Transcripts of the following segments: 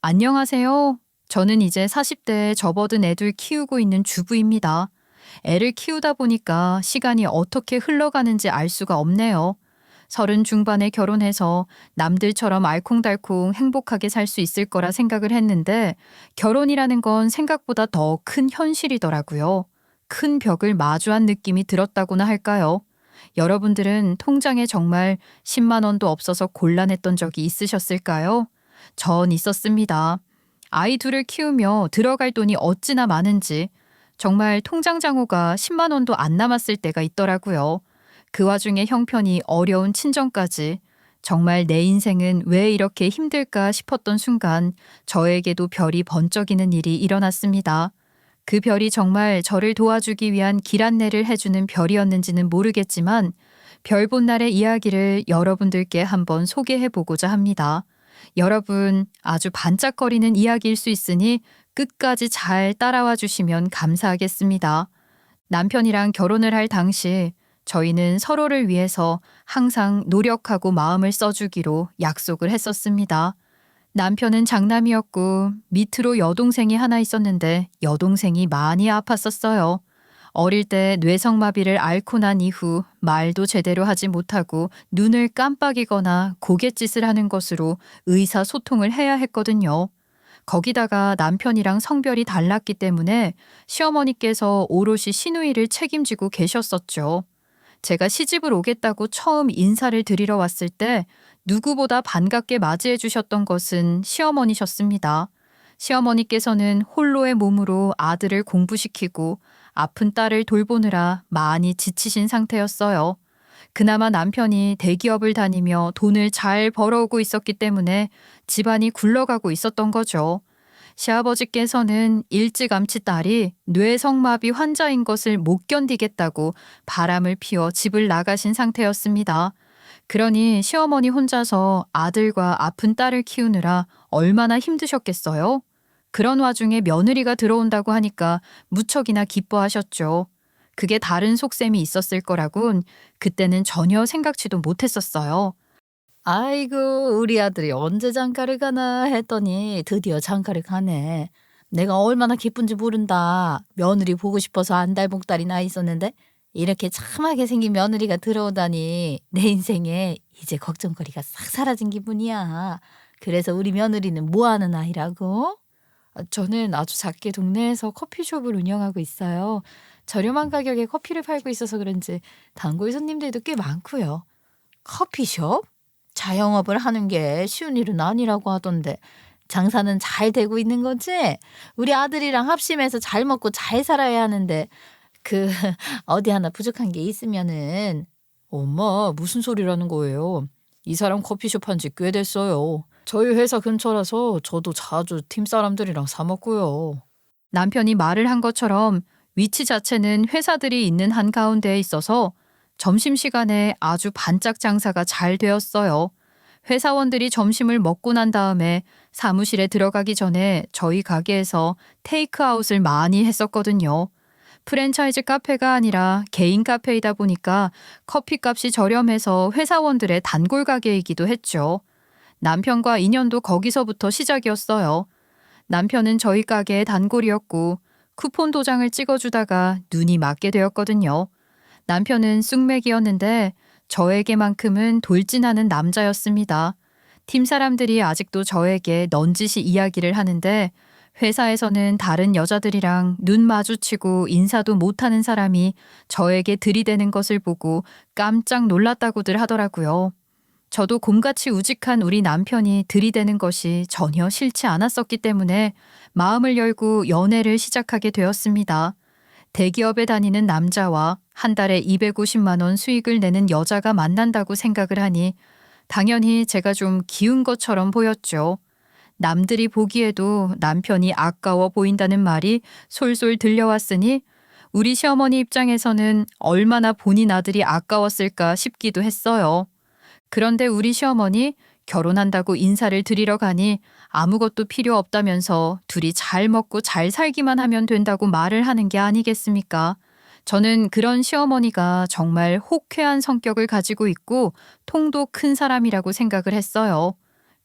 안녕하세요. 저는 이제 40대에 접어든 애들 키우고 있는 주부입니다. 애를 키우다 보니까 시간이 어떻게 흘러가는지 알 수가 없네요. 30 중반에 결혼해서 남들처럼 알콩달콩 행복하게 살 수 있을 거라 생각을 했는데 결혼이라는 건 생각보다 더 큰 현실이더라고요. 큰 벽을 마주한 느낌이 들었다고나 할까요? 여러분들은 통장에 정말 10만 원도 없어서 곤란했던 적이 있으셨을까요? 전 있었습니다. 아이 둘을 키우며 들어갈 돈이 어찌나 많은지 정말 통장 잔고가 10만 원도 안 남았을 때가 있더라고요. 그 와중에 형편이 어려운 친정까지 정말 내 인생은 왜 이렇게 힘들까 싶었던 순간 저에게도 별이 번쩍이는 일이 일어났습니다. 그 별이 정말 저를 도와주기 위한 길 안내를 해주는 별이었는지는 모르겠지만 별 본 날의 이야기를 여러분들께 한번 소개해보고자 합니다. 여러분, 아주 반짝거리는 이야기일 수 있으니 끝까지 잘 따라와 주시면 감사하겠습니다. 남편이랑 결혼을 할 당시 저희는 서로를 위해서 항상 노력하고 마음을 써주기로 약속을 했었습니다. 남편은 장남이었고 밑으로 여동생이 하나 있었는데 여동생이 많이 아팠었어요. 어릴 때 뇌성마비를 앓고 난 이후 말도 제대로 하지 못하고 눈을 깜빡이거나 고갯짓을 하는 것으로 의사소통을 해야 했거든요. 거기다가 남편이랑 성별이 달랐기 때문에 시어머니께서 오롯이 시누이를 책임지고 계셨었죠. 제가 시집을 오겠다고 처음 인사를 드리러 왔을 때 누구보다 반갑게 맞이해 주셨던 것은 시어머니셨습니다. 시어머니께서는 홀로의 몸으로 아들을 공부시키고 아픈 딸을 돌보느라 많이 지치신 상태였어요. 그나마 남편이 대기업을 다니며 돈을 잘 벌어오고 있었기 때문에 집안이 굴러가고 있었던 거죠. 시아버지께서는 일찌감치 딸이 뇌성마비 환자인 것을 못 견디겠다고 바람을 피워 집을 나가신 상태였습니다. 그러니 시어머니 혼자서 아들과 아픈 딸을 키우느라 얼마나 힘드셨겠어요? 그런 와중에 며느리가 들어온다고 하니까 무척이나 기뻐하셨죠. 그게 다른 속셈이 있었을 거라곤 그때는 전혀 생각지도 못했었어요. 아이고, 우리 아들이 언제 장가를 가나 했더니 드디어 장가를 가네. 내가 얼마나 기쁜지 모른다. 며느리 보고 싶어서 안달복달이 나 있었는데 이렇게 참하게 생긴 며느리가 들어오다니 내 인생에 이제 걱정거리가 싹 사라진 기분이야. 그래서 우리 며느리는 뭐 하는 아이라고? 저는 아주 작게 동네에서 커피숍을 운영하고 있어요. 저렴한 가격에 커피를 팔고 있어서 그런지 단골 손님들도 꽤 많고요. 커피숍? 자영업을 하는 게 쉬운 일은 아니라고 하던데 장사는 잘 되고 있는 거지? 우리 아들이랑 합심해서 잘 먹고 잘 살아야 하는데 그 어디 하나 부족한 게 있으면은. 엄마, 무슨 소리라는 거예요? 이 사람 커피숍 한 지 꽤 됐어요. 저희 회사 근처라서 저도 자주 팀 사람들이랑 사 먹고요. 남편이 말을 한 것처럼 위치 자체는 회사들이 있는 한가운데에 있어서 점심시간에 아주 반짝 장사가 잘 되었어요. 회사원들이 점심을 먹고 난 다음에 사무실에 들어가기 전에 저희 가게에서 테이크아웃을 많이 했었거든요. 프랜차이즈 카페가 아니라 개인 카페이다 보니까 커피값이 저렴해서 회사원들의 단골 가게이기도 했죠. 남편과 인연도 거기서부터 시작이었어요. 남편은 저희 가게의 단골이었고 쿠폰 도장을 찍어주다가 눈이 맞게 되었거든요. 남편은 쑥맥이었는데 저에게만큼은 돌진하는 남자였습니다. 팀 사람들이 아직도 저에게 넌지시 이야기를 하는데 회사에서는 다른 여자들이랑 눈 마주치고 인사도 못하는 사람이 저에게 들이대는 것을 보고 깜짝 놀랐다고들 하더라고요. 저도 곰같이 우직한 우리 남편이 들이대는 것이 전혀 싫지 않았었기 때문에 마음을 열고 연애를 시작하게 되었습니다. 대기업에 다니는 남자와 한 달에 250만 원 수익을 내는 여자가 만난다고 생각을 하니 당연히 제가 좀 기운 것처럼 보였죠. 남들이 보기에도 남편이 아까워 보인다는 말이 솔솔 들려왔으니 우리 시어머니 입장에서는 얼마나 본인 아들이 아까웠을까 싶기도 했어요. 그런데 우리 시어머니 결혼한다고 인사를 드리러 가니 아무것도 필요 없다면서 둘이 잘 먹고 잘 살기만 하면 된다고 말을 하는 게 아니겠습니까? 저는 그런 시어머니가 정말 호쾌한 성격을 가지고 있고 통도 큰 사람이라고 생각을 했어요.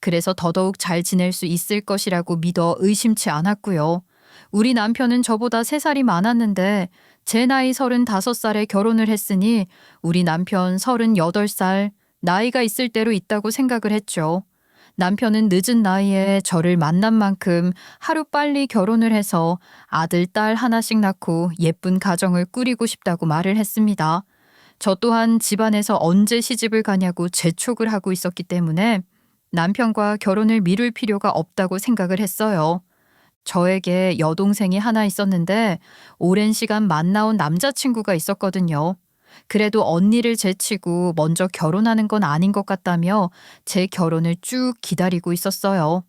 그래서 더더욱 잘 지낼 수 있을 것이라고 믿어 의심치 않았고요. 우리 남편은 저보다 3살이 많았는데 제 나이 35살에 결혼을 했으니 우리 남편 38살, 나이가 있을 대로 있다고 생각을 했죠. 남편은 늦은 나이에 저를 만난 만큼 하루빨리 결혼을 해서 아들, 딸 하나씩 낳고 예쁜 가정을 꾸리고 싶다고 말을 했습니다. 저 또한 집안에서 언제 시집을 가냐고 재촉을 하고 있었기 때문에 남편과 결혼을 미룰 필요가 없다고 생각을 했어요. 저에게 여동생이 하나 있었는데 오랜 시간 만나온 남자친구가 있었거든요. 그래도 언니를 제치고 먼저 결혼하는 건 아닌 것 같다며 제 결혼을 쭉 기다리고 있었어요.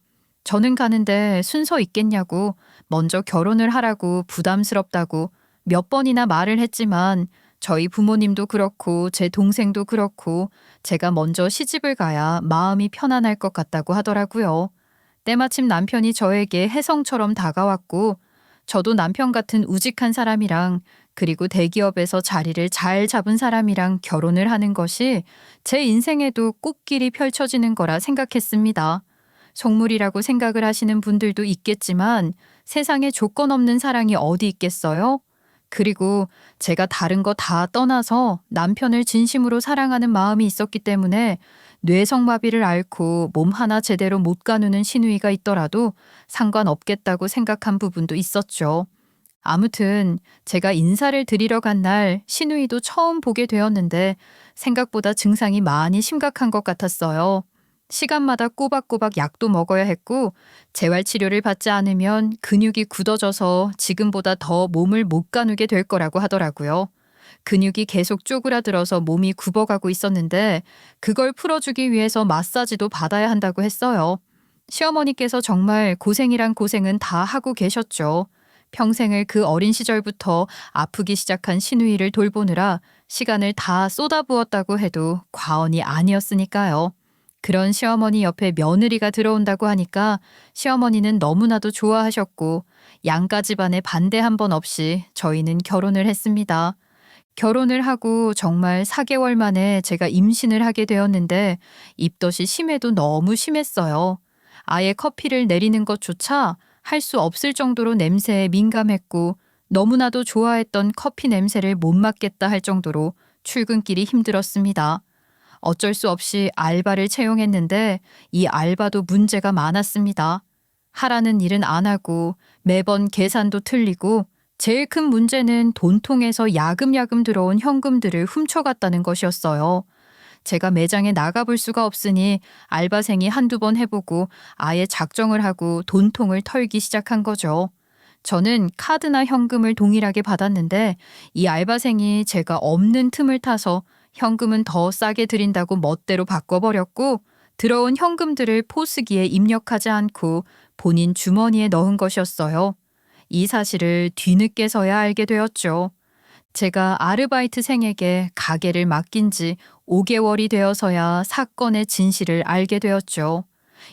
저는 가는데 순서 있겠냐고 먼저 결혼을 하라고 부담스럽다고 몇 번이나 말을 했지만 저희 부모님도 그렇고 제 동생도 그렇고 제가 먼저 시집을 가야 마음이 편안할 것 같다고 하더라고요. 때마침 남편이 저에게 혜성처럼 다가왔고 저도 남편 같은 우직한 사람이랑 그리고 대기업에서 자리를 잘 잡은 사람이랑 결혼을 하는 것이 제 인생에도 꽃길이 펼쳐지는 거라 생각했습니다. 속물이라고 생각을 하시는 분들도 있겠지만 세상에 조건 없는 사랑이 어디 있겠어요? 그리고 제가 다른 거 다 떠나서 남편을 진심으로 사랑하는 마음이 있었기 때문에 뇌성마비를 앓고 몸 하나 제대로 못 가누는 시누이가 있더라도 상관없겠다고 생각한 부분도 있었죠. 아무튼 제가 인사를 드리러 간 날 시누이도 처음 보게 되었는데 생각보다 증상이 많이 심각한 것 같았어요. 시간마다 꼬박꼬박 약도 먹어야 했고 재활치료를 받지 않으면 근육이 굳어져서 지금보다 더 몸을 못 가누게 될 거라고 하더라고요. 근육이 계속 쪼그라들어서 몸이 굽어가고 있었는데 그걸 풀어주기 위해서 마사지도 받아야 한다고 했어요. 시어머니께서 정말 고생이란 고생은 다 하고 계셨죠. 평생을 그 어린 시절부터 아프기 시작한 시누이를 돌보느라 시간을 다 쏟아부었다고 해도 과언이 아니었으니까요. 그런 시어머니 옆에 며느리가 들어온다고 하니까 시어머니는 너무나도 좋아하셨고 양가 집안의 반대 한 번 없이 저희는 결혼을 했습니다. 결혼을 하고 정말 4개월 만에 제가 임신을 하게 되었는데 입덧이 심해도 너무 심했어요. 아예 커피를 내리는 것조차 할 수 없을 정도로 냄새에 민감했고 너무나도 좋아했던 커피 냄새를 못 맡겠다 할 정도로 출근길이 힘들었습니다. 어쩔 수 없이 알바를 채용했는데 이 알바도 문제가 많았습니다. 하라는 일은 안 하고 매번 계산도 틀리고 제일 큰 문제는 돈통에서 야금야금 들어온 현금들을 훔쳐갔다는 것이었어요. 제가 매장에 나가볼 수가 없으니 알바생이 한두 번 해보고 아예 작정을 하고 돈통을 털기 시작한 거죠. 저는 카드나 현금을 동일하게 받았는데 이 알바생이 제가 없는 틈을 타서 현금은 더 싸게 드린다고 멋대로 바꿔버렸고 들어온 현금들을 포스기에 입력하지 않고 본인 주머니에 넣은 것이었어요. 이 사실을 뒤늦게서야 알게 되었죠. 제가 아르바이트생에게 가게를 맡긴 지 5개월이 되어서야 사건의 진실을 알게 되었죠.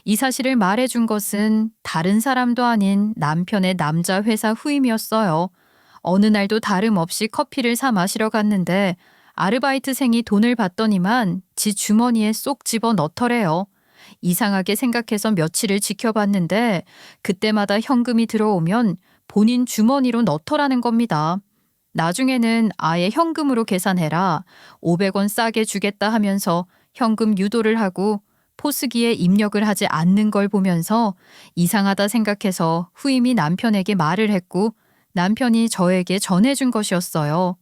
이 사실을 말해준 것은 다른 사람도 아닌 남편의 남자 회사 후임이었어요. 어느 날도 다름없이 커피를 사 마시러 갔는데 아르바이트생이 돈을 받더니만 지 주머니에 쏙 집어 넣더래요. 이상하게 생각해서 며칠을 지켜봤는데 그때마다 현금이 들어오면 본인 주머니로 넣더라는 겁니다. 나중에는 아예 현금으로 계산해라, 500원 싸게 주겠다 하면서 현금 유도를 하고 포스기에 입력을 하지 않는 걸 보면서 이상하다 생각해서 후임이 남편에게 말을 했고 남편이 저에게 전해준 것이었어요.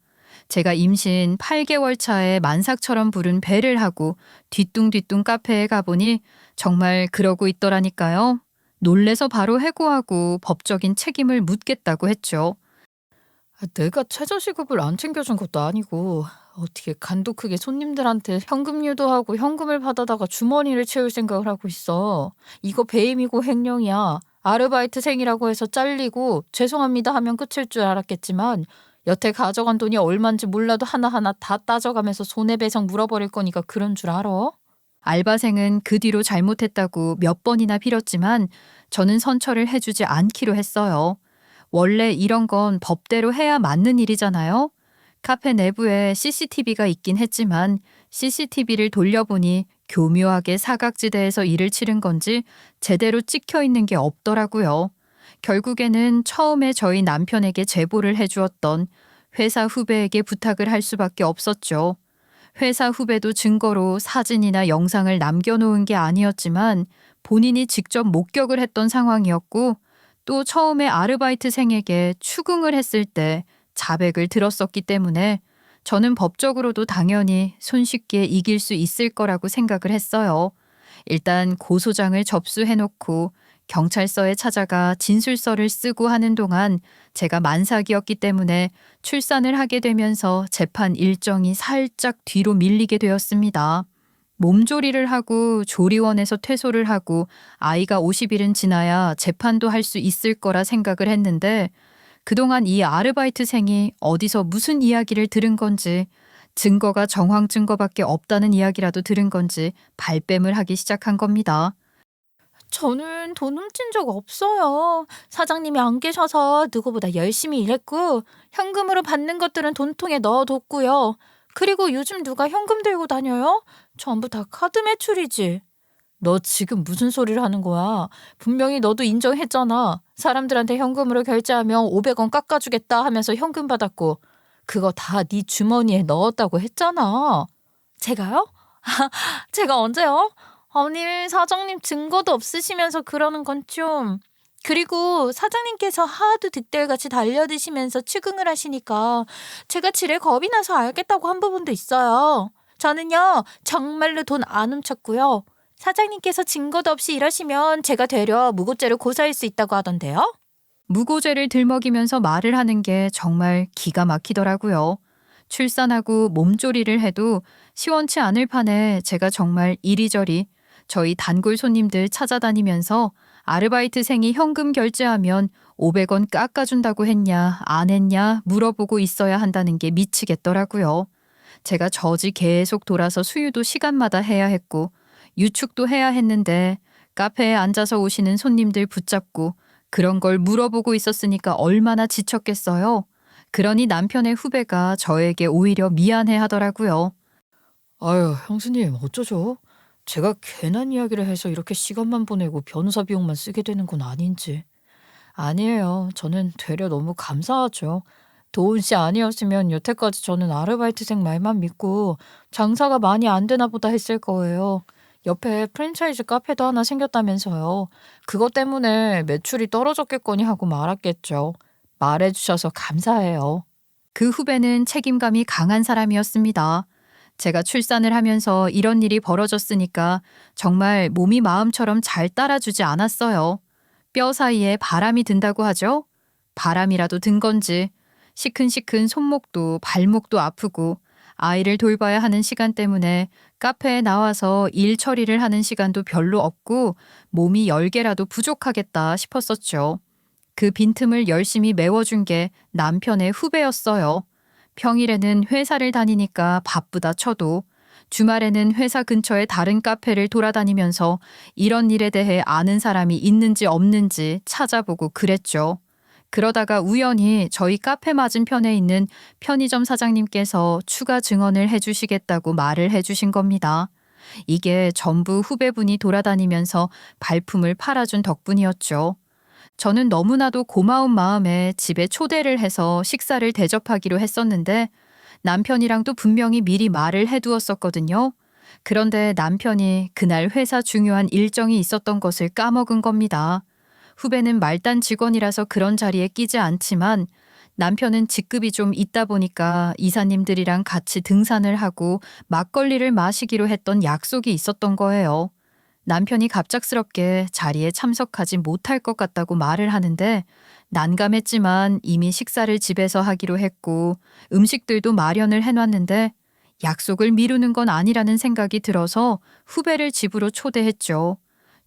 제가 임신 8개월 차에 만삭처럼 부른 배를 하고 뒤뚱뒤뚱 카페에 가보니 정말 그러고 있더라니까요. 놀래서 바로 해고하고 법적인 책임을 묻겠다고 했죠. 내가 최저시급을 안 챙겨준 것도 아니고 어떻게 간도 크게 손님들한테 현금 유도하고 현금을 받아다가 주머니를 채울 생각을 하고 있어. 이거 배임이고 횡령이야. 아르바이트생이라고 해서 잘리고 죄송합니다 하면 끝일 줄 알았겠지만 여태 가져간 돈이 얼만지 몰라도 하나하나 다 따져가면서 손해배상 물어버릴 거니까 그런 줄 알아? 알바생은 그 뒤로 잘못했다고 몇 번이나 빌었지만 저는 선처를 해주지 않기로 했어요. 원래 이런 건 법대로 해야 맞는 일이잖아요. 카페 내부에 CCTV가 있긴 했지만 CCTV를 돌려보니 교묘하게 사각지대에서 일을 치른 건지 제대로 찍혀 있는 게 없더라고요. 결국에는 처음에 저희 남편에게 제보를 해주었던 회사 후배에게 부탁을 할 수밖에 없었죠. 회사 후배도 증거로 사진이나 영상을 남겨놓은 게 아니었지만 본인이 직접 목격을 했던 상황이었고 또 처음에 아르바이트생에게 추궁을 했을 때 자백을 들었었기 때문에 저는 법적으로도 당연히 손쉽게 이길 수 있을 거라고 생각을 했어요. 일단 고소장을 접수해놓고 경찰서에 찾아가 진술서를 쓰고 하는 동안 제가 만삭이었기 때문에 출산을 하게 되면서 재판 일정이 살짝 뒤로 밀리게 되었습니다. 몸조리를 하고 조리원에서 퇴소를 하고 아이가 50일은 지나야 재판도 할 수 있을 거라 생각을 했는데 그동안 이 아르바이트생이 어디서 무슨 이야기를 들은 건지 증거가 정황 증거밖에 없다는 이야기라도 들은 건지 발뺌을 하기 시작한 겁니다. 저는 돈 훔친 적 없어요. 사장님이 안 계셔서 누구보다 열심히 일했고 현금으로 받는 것들은 돈통에 넣어뒀고요. 그리고 요즘 누가 현금 들고 다녀요? 전부 다 카드 매출이지. 너 지금 무슨 소리를 하는 거야? 분명히 너도 인정했잖아. 사람들한테 현금으로 결제하면 500원 깎아주겠다 하면서 현금 받았고 그거 다 네 주머니에 넣었다고 했잖아. 제가요? 제가 언제요? 아니 사장님 증거도 없으시면서 그러는 건 좀... 그리고 사장님께서 하도 득달같이 달려드시면서 추궁을 하시니까 제가 지레 겁이 나서 알겠다고 한 부분도 있어요. 저는요 정말로 돈 안 훔쳤고요. 사장님께서 증거도 없이 이러시면 제가 되려 무고죄로 고소할 수 있다고 하던데요. 무고죄를 들먹이면서 말을 하는 게 정말 기가 막히더라고요. 출산하고 몸조리를 해도 시원치 않을 판에 제가 정말 이리저리 저희 단골 손님들 찾아다니면서 아르바이트생이 현금 결제하면 500원 깎아준다고 했냐 안 했냐 물어보고 있어야 한다는 게 미치겠더라고요. 제가 저지 계속 돌아서 수유도 시간마다 해야 했고 유축도 해야 했는데 카페에 앉아서 오시는 손님들 붙잡고 그런 걸 물어보고 있었으니까 얼마나 지쳤겠어요. 그러니 남편의 후배가 저에게 오히려 미안해 하더라고요. 아유, 형수님 어쩌죠? 제가 괜한 이야기를 해서 이렇게 시간만 보내고 변호사 비용만 쓰게 되는 건 아닌지. 아니에요. 저는 되려 너무 감사하죠. 도훈 씨 아니었으면 여태까지 저는 아르바이트생 말만 믿고 장사가 많이 안 되나 보다 했을 거예요. 옆에 프랜차이즈 카페도 하나 생겼다면서요. 그것 때문에 매출이 떨어졌겠거니 하고 말았겠죠. 말해주셔서 감사해요. 그 후배는 책임감이 강한 사람이었습니다. 제가 출산을 하면서 이런 일이 벌어졌으니까 정말 몸이 마음처럼 잘 따라주지 않았어요. 뼈 사이에 바람이 든다고 하죠. 바람이라도 든 건지 시큰시큰 손목도 발목도 아프고 아이를 돌봐야 하는 시간 때문에 카페에 나와서 일 처리를 하는 시간도 별로 없고 몸이 10개라도 부족하겠다 싶었었죠. 그 빈틈을 열심히 메워준 게 남편의 후배였어요. 평일에는 회사를 다니니까 바쁘다 쳐도 주말에는 회사 근처의 다른 카페를 돌아다니면서 이런 일에 대해 아는 사람이 있는지 없는지 찾아보고 그랬죠. 그러다가 우연히 저희 카페 맞은편에 있는 편의점 사장님께서 추가 증언을 해주시겠다고 말을 해주신 겁니다. 이게 전부 후배분이 돌아다니면서 발품을 팔아준 덕분이었죠. 저는 너무나도 고마운 마음에 집에 초대를 해서 식사를 대접하기로 했었는데 남편이랑도 분명히 미리 말을 해두었었거든요. 그런데 남편이 그날 회사 중요한 일정이 있었던 것을 까먹은 겁니다. 후배는 말단 직원이라서 그런 자리에 끼지 않지만 남편은 직급이 좀 있다 보니까 이사님들이랑 같이 등산을 하고 막걸리를 마시기로 했던 약속이 있었던 거예요. 남편이 갑작스럽게 자리에 참석하지 못할 것 같다고 말을 하는데 난감했지만 이미 식사를 집에서 하기로 했고 음식들도 마련을 해놨는데 약속을 미루는 건 아니라는 생각이 들어서 후배를 집으로 초대했죠.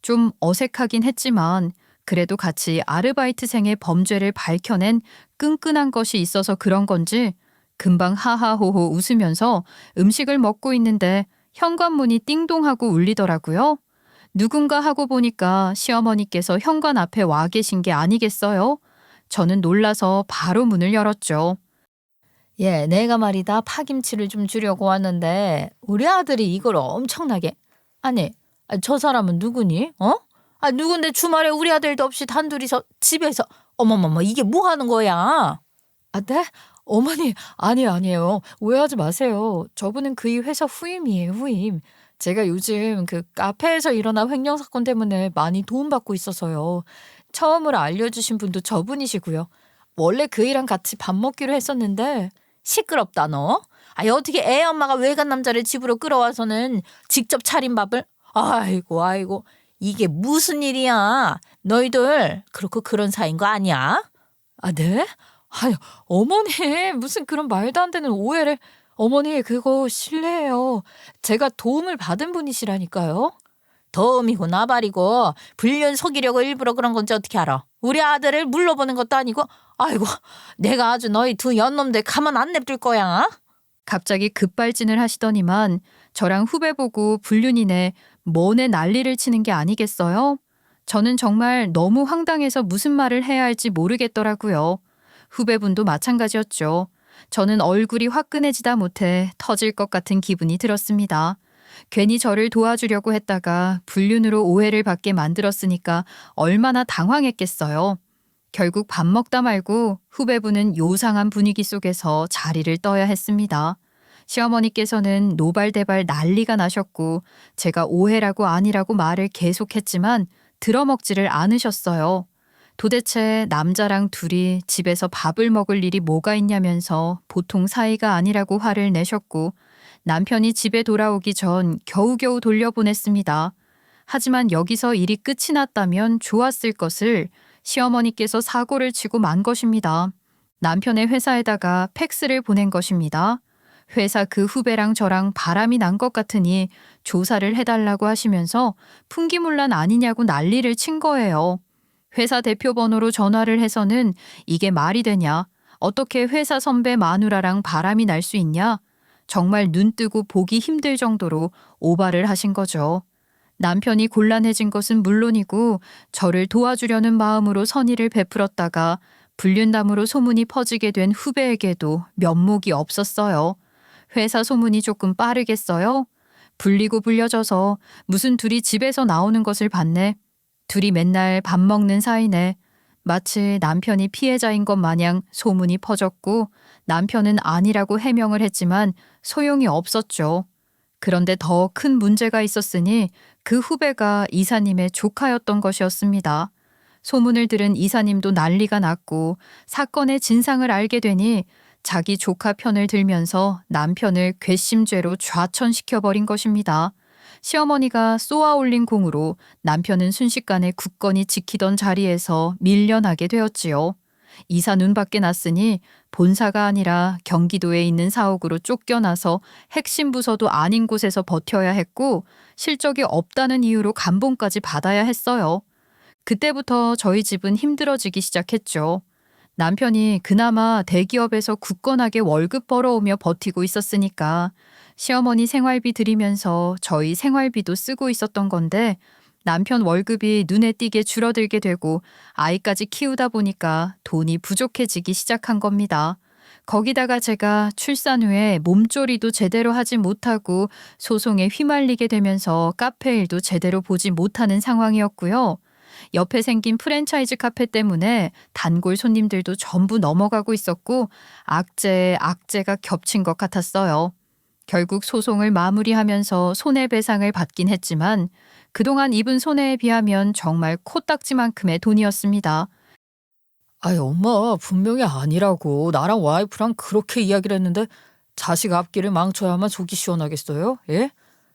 좀 어색하긴 했지만 그래도 같이 아르바이트생의 범죄를 밝혀낸 끈끈한 것이 있어서 그런 건지 금방 하하호호 웃으면서 음식을 먹고 있는데 현관문이 띵동하고 울리더라고요. 누군가 하고 보니까 시어머니께서 현관 앞에 와 계신 게 아니겠어요? 저는 놀라서 바로 문을 열었죠. 내가 말이다 파김치를 좀 주려고 왔는데 우리 아들이 이걸 엄청나게 아니, 저 사람은 누구니? 누군데 주말에 우리 아들도 없이 단둘이서 집에서 어머머머 이게 뭐 하는 거야? 네? 어머니, 아니에요. 오해하지 마세요. 저분은 그이 회사 후임이에요, 후임. 제가 요즘 그 카페에서 일어난 횡령 사건 때문에 많이 도움받고 있어서요. 처음으로 알려주신 분도 저분이시고요. 원래 그이랑 같이 밥 먹기로 했었는데 시끄럽다 너. 어떻게 애 엄마가 외간 남자를 집으로 끌어와서는 직접 차린 밥을? 아이고 이게 무슨 일이야? 너희들 그렇고 그런 사이인 거 아니야? 네? 아유, 어머니, 무슨 그런 말도 안 되는 오해를. 어머니, 그거 실례예요. 제가 도움을 받은 분이시라니까요. 도움이고 나발이고 불륜 속이려고 일부러 그런 건지 어떻게 알아? 우리 아들을 물러보는 것도 아니고 아이고 내가 아주 너희 두 연놈들 가만 안 냅둘 거야. 갑자기 급발진을 하시더니만 저랑 후배 보고 불륜이네 뭐네 난리를 치는 게 아니겠어요? 저는 정말 너무 황당해서 무슨 말을 해야 할지 모르겠더라고요. 후배분도 마찬가지였죠. 저는 얼굴이 화끈해지다 못해 터질 것 같은 기분이 들었습니다. 괜히 저를 도와주려고 했다가 불륜으로 오해를 받게 만들었으니까 얼마나 당황했겠어요. 결국 밥 먹다 말고 후배분은 요상한 분위기 속에서 자리를 떠야 했습니다. 시어머니께서는 노발대발 난리가 나셨고 제가 오해라고 아니라고 말을 계속했지만 들어먹지를 않으셨어요. 도대체 남자랑 둘이 집에서 밥을 먹을 일이 뭐가 있냐면서 보통 사이가 아니라고 화를 내셨고 남편이 집에 돌아오기 전 겨우겨우 돌려보냈습니다. 하지만 여기서 일이 끝이 났다면 좋았을 것을 시어머니께서 사고를 치고 만 것입니다. 남편의 회사에다가 팩스를 보낸 것입니다. 회사 그 후배랑 저랑 바람이 난 것 같으니 조사를 해달라고 하시면서 풍기문란 아니냐고 난리를 친 거예요. 회사 대표 번호로 전화를 해서는 이게 말이 되냐? 어떻게 회사 선배 마누라랑 바람이 날 수 있냐? 정말 눈 뜨고 보기 힘들 정도로 오바를 하신 거죠. 남편이 곤란해진 것은 물론이고 저를 도와주려는 마음으로 선의를 베풀었다가 불륜담으로 소문이 퍼지게 된 후배에게도 면목이 없었어요. 회사 소문이 조금 빠르겠어요? 불리고 불려져서 무슨 둘이 집에서 나오는 것을 봤네. 둘이 맨날 밥 먹는 사이네. 마치 남편이 피해자인 것 마냥 소문이 퍼졌고 남편은 아니라고 해명을 했지만 소용이 없었죠. 그런데 더 큰 문제가 있었으니 그 후배가 이사님의 조카였던 것이었습니다. 소문을 들은 이사님도 난리가 났고 사건의 진상을 알게 되니 자기 조카 편을 들면서 남편을 괘씸죄로 좌천시켜버린 것입니다. 시어머니가 쏘아 올린 공으로 남편은 순식간에 굳건히 지키던 자리에서 밀려나게 되었지요. 이사 눈밖에 났으니 본사가 아니라 경기도에 있는 사옥으로 쫓겨나서 핵심 부서도 아닌 곳에서 버텨야 했고 실적이 없다는 이유로 감봉까지 받아야 했어요. 그때부터 저희 집은 힘들어지기 시작했죠. 남편이 그나마 대기업에서 굳건하게 월급 벌어오며 버티고 있었으니까 시어머니 생활비 드리면서 저희 생활비도 쓰고 있었던 건데 남편 월급이 눈에 띄게 줄어들게 되고 아이까지 키우다 보니까 돈이 부족해지기 시작한 겁니다. 거기다가 제가 출산 후에 몸조리도 제대로 하지 못하고 소송에 휘말리게 되면서 카페 일도 제대로 보지 못하는 상황이었고요. 옆에 생긴 프랜차이즈 카페 때문에 단골 손님들도 전부 넘어가고 있었고 악재에 악재가 겹친 것 같았어요. 결국 소송을 마무리하면서 손해배상을 받긴 했지만 그동안 입은 손해에 비하면 정말 코딱지만큼의 돈이었습니다. 엄마, 분명히 아니라고. 나랑 와이프랑 그렇게 이야기를 했는데 자식 앞길을 망쳐야만 속이 시원하겠어요? 예?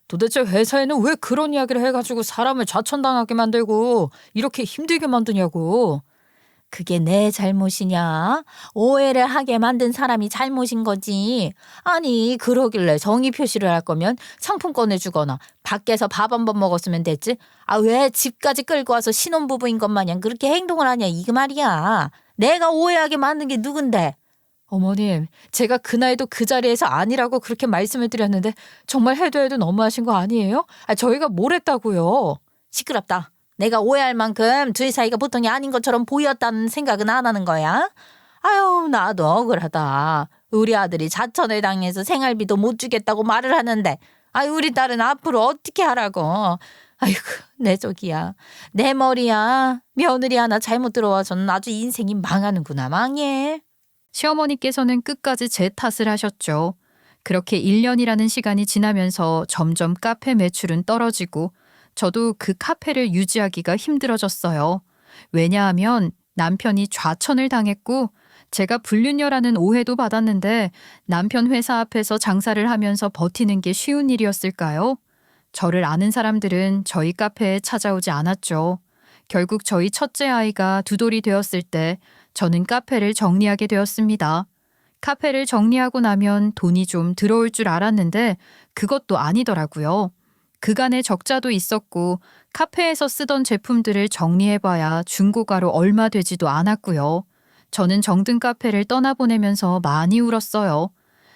도대체 회사에는 왜 그런 이야기를 해가지고 사람을 좌천당하게 만들고 이렇게 힘들게 만드냐고. 그게 내 잘못이냐? 오해를 하게 만든 사람이 잘못인 거지. 아니 그러길래 정의 표시를 할 거면 상품권을 주거나 밖에서 밥 한 번 먹었으면 됐지. 왜 집까지 끌고 와서 신혼부부인 것 마냥 그렇게 행동을 하냐 이 말이야. 내가 오해하게 만든 게 누군데. 어머님, 제가 그날도 그 자리에서 아니라고 그렇게 말씀을 드렸는데 정말 해도 너무하신 거 아니에요? 저희가 뭘 했다고요? 시끄럽다. 내가 오해할 만큼 둘 사이가 보통이 아닌 것처럼 보였다는 생각은 안 하는 거야? 나도 억울하다. 우리 아들이 자천을 당해서 생활비도 못 주겠다고 말을 하는데 아이 우리 딸은 앞으로 어떻게 하라고. 아이고 내 쪽이야. 내 머리야. 며느리 하나 잘못 들어와서는 아주 인생이 망하는구나 망해. 시어머니께서는 끝까지 제 탓을 하셨죠. 그렇게 1년이라는 시간이 지나면서 점점 카페 매출은 떨어지고 저도 그 카페를 유지하기가 힘들어졌어요. 왜냐하면 남편이 좌천을 당했고 제가 불륜녀라는 오해도 받았는데 남편 회사 앞에서 장사를 하면서 버티는 게 쉬운 일이었을까요? 저를 아는 사람들은 저희 카페에 찾아오지 않았죠. 결국 저희 첫째 아이가 두 돌이 되었을 때 저는 카페를 정리하게 되었습니다. 카페를 정리하고 나면 돈이 좀 들어올 줄 알았는데 그것도 아니더라고요. 그간의 적자도 있었고 카페에서 쓰던 제품들을 정리해봐야 중고가로 얼마 되지도 않았고요. 저는 정든 카페를 떠나보내면서 많이 울었어요.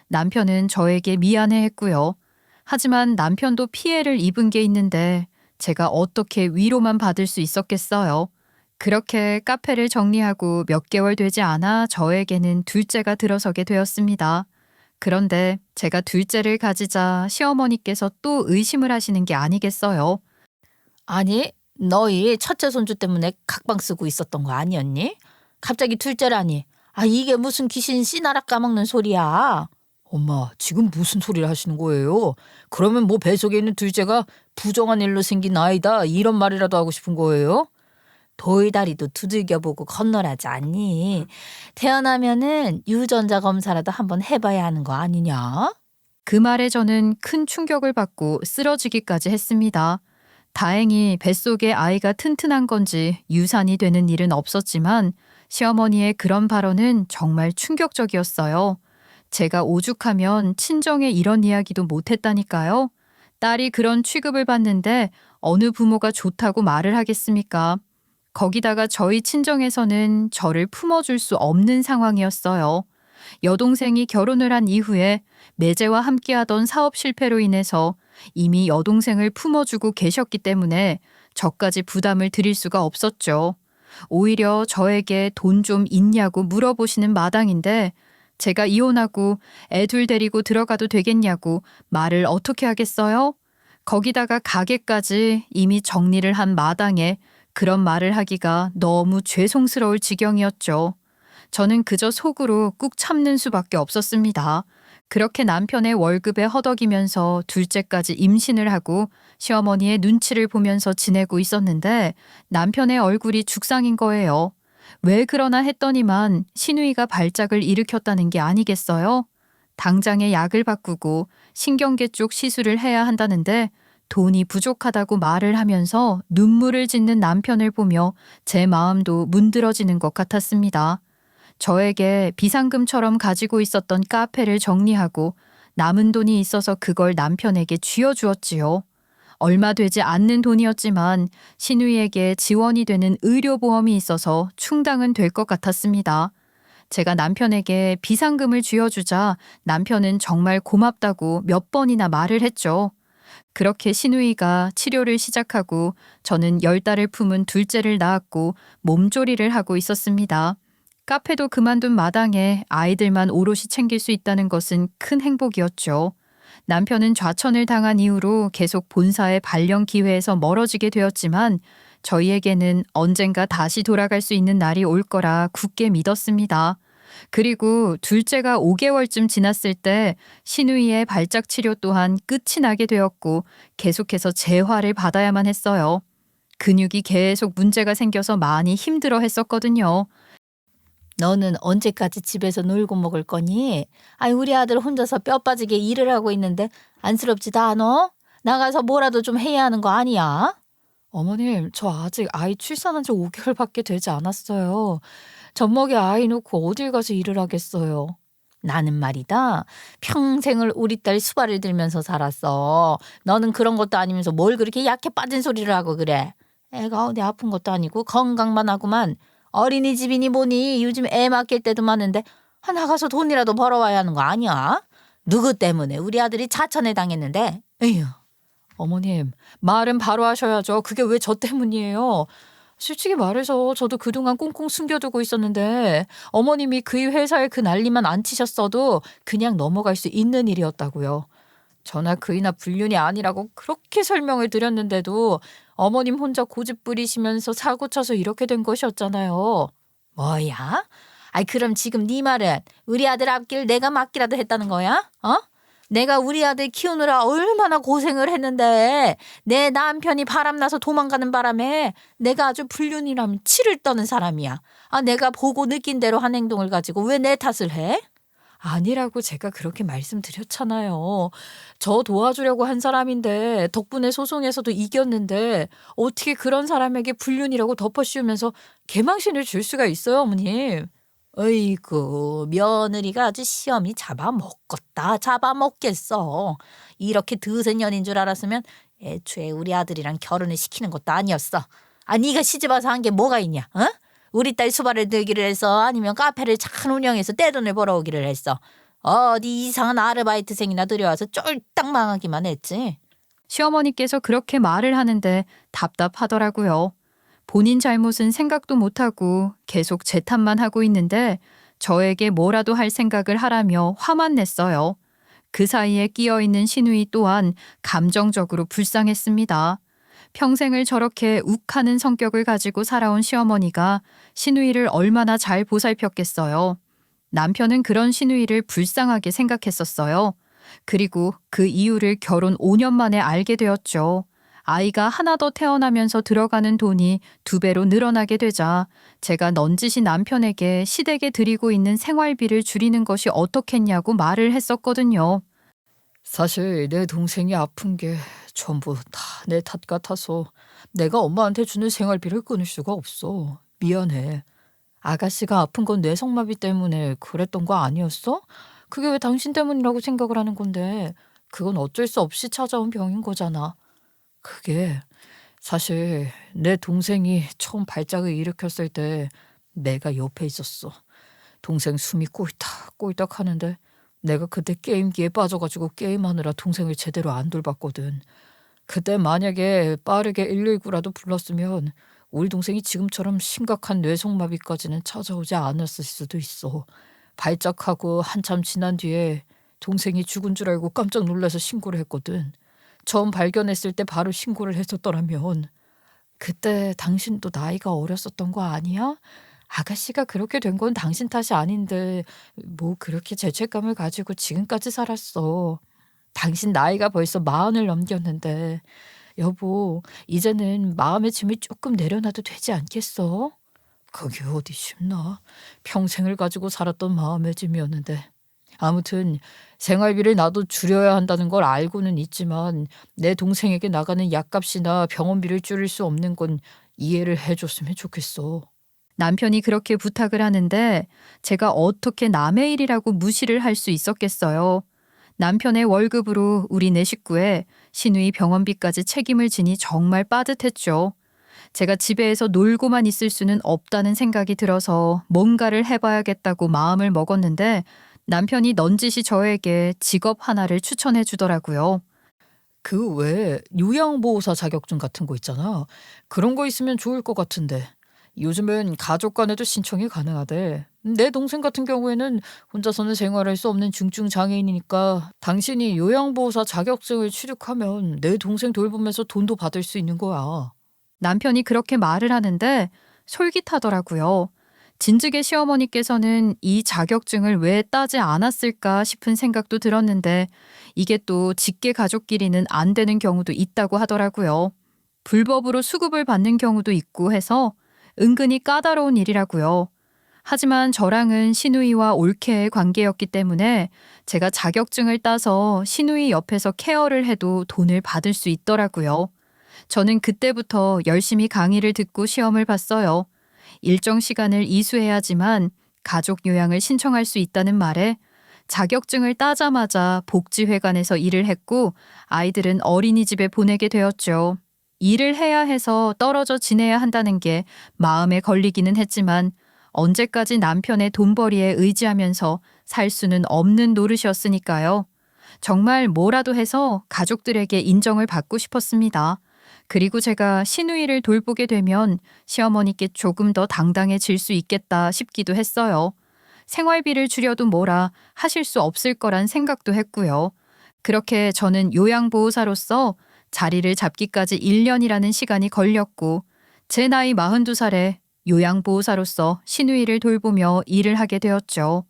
남편은 저에게 미안해했고요. 하지만 남편도 피해를 입은 게 있는데 제가 어떻게 위로만 받을 수 있었겠어요. 그렇게 카페를 정리하고 몇 개월 되지 않아 저에게는 둘째가 들어서게 되었습니다. 그런데 제가 둘째를 가지자 시어머니께서 또 의심을 하시는 게 아니겠어요. 아니 너희 첫째 손주 때문에 각방 쓰고 있었던 거 아니었니? 갑자기 둘째라니. 아 이게 무슨 귀신 씨나락 까먹는 소리야. 엄마, 지금 무슨 소리를 하시는 거예요? 그러면 뭐 뱃속에 있는 둘째가 부정한 일로 생긴 아이다 이런 말이라도 하고 싶은 거예요? 돌다리도 두들겨보고 건너라지 않니? 태어나면은 유전자 검사라도 한번 해봐야 하는 거 아니냐? 그 말에 저는 큰 충격을 받고 쓰러지기까지 했습니다. 다행히 뱃속에 아이가 튼튼한 건지 유산이 되는 일은 없었지만 시어머니의 그런 발언은 정말 충격적이었어요. 제가 오죽하면 친정에 이런 이야기도 못했다니까요. 딸이 그런 취급을 받는데 어느 부모가 좋다고 말을 하겠습니까? 거기다가 저희 친정에서는 저를 품어줄 수 없는 상황이었어요. 여동생이 결혼을 한 이후에 매제와 함께하던 사업 실패로 인해서 이미 여동생을 품어주고 계셨기 때문에 저까지 부담을 드릴 수가 없었죠. 오히려 저에게 돈 좀 있냐고 물어보시는 마당인데 제가 이혼하고 애 둘 데리고 들어가도 되겠냐고 말을 어떻게 하겠어요? 거기다가 가게까지 이미 정리를 한 마당에 그런 말을 하기가 너무 죄송스러울 지경이었죠. 저는 그저 속으로 꾹 참는 수밖에 없었습니다. 그렇게 남편의 월급에 허덕이면서 둘째까지 임신을 하고 시어머니의 눈치를 보면서 지내고 있었는데 남편의 얼굴이 죽상인 거예요. 왜 그러나 했더니만 시누이가 발작을 일으켰다는 게 아니겠어요? 당장에 약을 바꾸고 신경계 쪽 시술을 해야 한다는데 돈이 부족하다고 말을 하면서 눈물을 짓는 남편을 보며 제 마음도 문드러지는 것 같았습니다. 저에게 비상금처럼 가지고 있었던 카페를 정리하고 남은 돈이 있어서 그걸 남편에게 쥐어주었지요. 얼마 되지 않는 돈이었지만 시누이에게 지원이 되는 의료보험이 있어서 충당은 될 것 같았습니다. 제가 남편에게 비상금을 쥐어주자 남편은 정말 고맙다고 몇 번이나 말을 했죠. 그렇게 시누이가 치료를 시작하고 저는 10달을 품은 둘째를 낳았고 몸조리를 하고 있었습니다. 카페도 그만둔 마당에 아이들만 오롯이 챙길 수 있다는 것은 큰 행복이었죠. 남편은 좌천을 당한 이후로 계속 본사의 발령 기회에서 멀어지게 되었지만 저희에게는 언젠가 다시 돌아갈 수 있는 날이 올 거라 굳게 믿었습니다. 그리고 둘째가 5개월쯤 지났을 때 시누이의 발작 치료 또한 끝이 나게 되었고 계속해서 재활을 받아야만 했어요. 근육이 계속 문제가 생겨서 많이 힘들어 했었거든요. 너는 언제까지 집에서 놀고 먹을 거니? 아이 우리 아들 혼자서 뼈 빠지게 일을 하고 있는데 안쓰럽지도 않어? 나가서 뭐라도 좀 해야 하는 거 아니야? 어머님, 저 아직 아이 출산한 지 5개월밖에 되지 않았어요. 젖먹이 아이 놓고 어딜 가서 일을 하겠어요. 나는 말이다. 평생을 우리 딸 수발을 들면서 살았어. 너는 그런 것도 아니면서 뭘 그렇게 약해 빠진 소리를 하고 그래. 애가 어디 아픈 것도 아니고 건강만 하구만. 어린이집이니 뭐니 요즘 애 맡길 때도 많은데 나가서 돈이라도 벌어와야 하는 거 아니야? 누구 때문에 우리 아들이 자천에 당했는데? 에휴. 어머님, 말은 바로 하셔야죠. 그게 왜 저 때문이에요? 솔직히 말해서 저도 그동안 꽁꽁 숨겨두고 있었는데 어머님이 그 회사에 그 난리만 안 치셨어도 그냥 넘어갈 수 있는 일이었다고요. 저나 그이나 불륜이 아니라고 그렇게 설명을 드렸는데도 어머님 혼자 고집 부리시면서 사고 쳐서 이렇게 된 것이었잖아요. 뭐야? 아이 그럼 지금 네 말은 우리 아들 앞길 내가 맡기라도 했다는 거야? 어? 내가 우리 아들 키우느라 얼마나 고생을 했는데 내 남편이 바람나서 도망가는 바람에 내가 아주 불륜이라면 치를 떠는 사람이야. 아 내가 보고 느낀 대로 한 행동을 가지고 왜 내 탓을 해? 아니라고 제가 그렇게 말씀드렸잖아요. 저 도와주려고 한 사람인데 덕분에 소송에서도 이겼는데 어떻게 그런 사람에게 불륜이라고 덮어씌우면서 개망신을 줄 수가 있어요, 어머님. 어이구 며느리가 아주 시험이 잡아먹겠다 잡아먹겠어. 이렇게 드센 년인 줄 알았으면 애초에 우리 아들이랑 결혼을 시키는 것도 아니었어. 아 네가 시집와서 한 게 뭐가 있냐? 어? 우리 딸 수발을 들기를 해서 아니면 카페를 잘 운영해서 떼돈을 벌어오기를 했어. 어디 이상한 아르바이트생이나 들여와서 쫄딱 망하기만 했지. 시어머니께서 그렇게 말을 하는데 답답하더라고요. 본인 잘못은 생각도 못하고 계속 제 탓만 하고 있는데 저에게 뭐라도 할 생각을 하라며 화만 냈어요. 그 사이에 끼어있는 시누이 또한 감정적으로 불쌍했습니다. 평생을 저렇게 욱하는 성격을 가지고 살아온 시어머니가 시누이를 얼마나 잘 보살폈겠어요. 남편은 그런 시누이를 불쌍하게 생각했었어요. 그리고 그 이유를 결혼 5년 만에 알게 되었죠. 아이가 하나 더 태어나면서 들어가는 돈이 2배로 늘어나게 되자 제가 넌지시 남편에게 시댁에 드리고 있는 생활비를 줄이는 것이 어떻겠냐고 말을 했었거든요. 사실 내 동생이 아픈 게 전부 다 내 탓 같아서 내가 엄마한테 주는 생활비를 끊을 수가 없어. 미안해. 아가씨가 아픈 건 뇌성마비 때문에 그랬던 거 아니었어? 그게 왜 당신 때문이라고 생각을 하는 건데 그건 어쩔 수 없이 찾아온 병인 거잖아. 그게 사실 내 동생이 처음 발작을 일으켰을 때 내가 옆에 있었어. 동생 숨이 꼴딱꼴딱 하는데 내가 그때 게임기에 빠져가지고 게임하느라 동생을 제대로 안 돌봤거든. 그때 만약에 빠르게 119라도 불렀으면 우리 동생이 지금처럼 심각한 뇌성마비까지는 찾아오지 않았을 수도 있어. 발작하고 한참 지난 뒤에 동생이 죽은 줄 알고 깜짝 놀라서 신고를 했거든. 처음 발견했을 때 바로 신고를 했었더라면 그때 당신도 나이가 어렸었던 거 아니야? 아가씨가 그렇게 된 건 당신 탓이 아닌데 뭐 그렇게 죄책감을 가지고 지금까지 살았어. 당신 나이가 벌써 40을 넘겼는데 여보 이제는 마음의 짐을 조금 내려놔도 되지 않겠어? 그게 어디 쉽나? 평생을 가지고 살았던 마음의 짐이었는데. 아무튼 생활비를 나도 줄여야 한다는 걸 알고는 있지만 내 동생에게 나가는 약값이나 병원비를 줄일 수 없는 건 이해를 해줬으면 좋겠어. 남편이 그렇게 부탁을 하는데 제가 어떻게 남의 일이라고 무시를 할 수 있었겠어요. 남편의 월급으로 우리 네 식구에 시누이 병원비까지 책임을 지니 정말 빠듯했죠. 제가 집에서 놀고만 있을 수는 없다는 생각이 들어서 뭔가를 해봐야겠다고 마음을 먹었는데 남편이 넌지시 저에게 직업 하나를 추천해 주더라고요. 그 외에 요양보호사 자격증 같은 거 있잖아. 그런 거 있으면 좋을 것 같은데. 요즘은 가족 간에도 신청이 가능하대. 내 동생 같은 경우에는 혼자서는 생활할 수 없는 중증 장애인이니까 당신이 요양보호사 자격증을 취득하면 내 동생 돌보면서 돈도 받을 수 있는 거야. 남편이 그렇게 말을 하는데 솔깃하더라고요. 진즉의 시어머니께서는 이 자격증을 왜 따지 않았을까 싶은 생각도 들었는데 이게 또 직계 가족끼리는 안 되는 경우도 있다고 하더라고요. 불법으로 수급을 받는 경우도 있고 해서 은근히 까다로운 일이라고요. 하지만 저랑은 시누이와 올케의 관계였기 때문에 제가 자격증을 따서 시누이 옆에서 케어를 해도 돈을 받을 수 있더라고요. 저는 그때부터 열심히 강의를 듣고 시험을 봤어요. 일정 시간을 이수해야지만 가족 요양을 신청할 수 있다는 말에 자격증을 따자마자 복지회관에서 일을 했고 아이들은 어린이집에 보내게 되었죠. 일을 해야 해서 떨어져 지내야 한다는 게 마음에 걸리기는 했지만 언제까지 남편의 돈벌이에 의지하면서 살 수는 없는 노릇이었으니까요. 정말 뭐라도 해서 가족들에게 인정을 받고 싶었습니다. 그리고 제가 시누이를 돌보게 되면 시어머니께 조금 더 당당해질 수 있겠다 싶기도 했어요. 생활비를 줄여도 뭐라 하실 수 없을 거란 생각도 했고요. 그렇게 저는 요양보호사로서 자리를 잡기까지 1년이라는 시간이 걸렸고 제 나이 42살에 요양보호사로서 시누이를 돌보며 일을 하게 되었죠.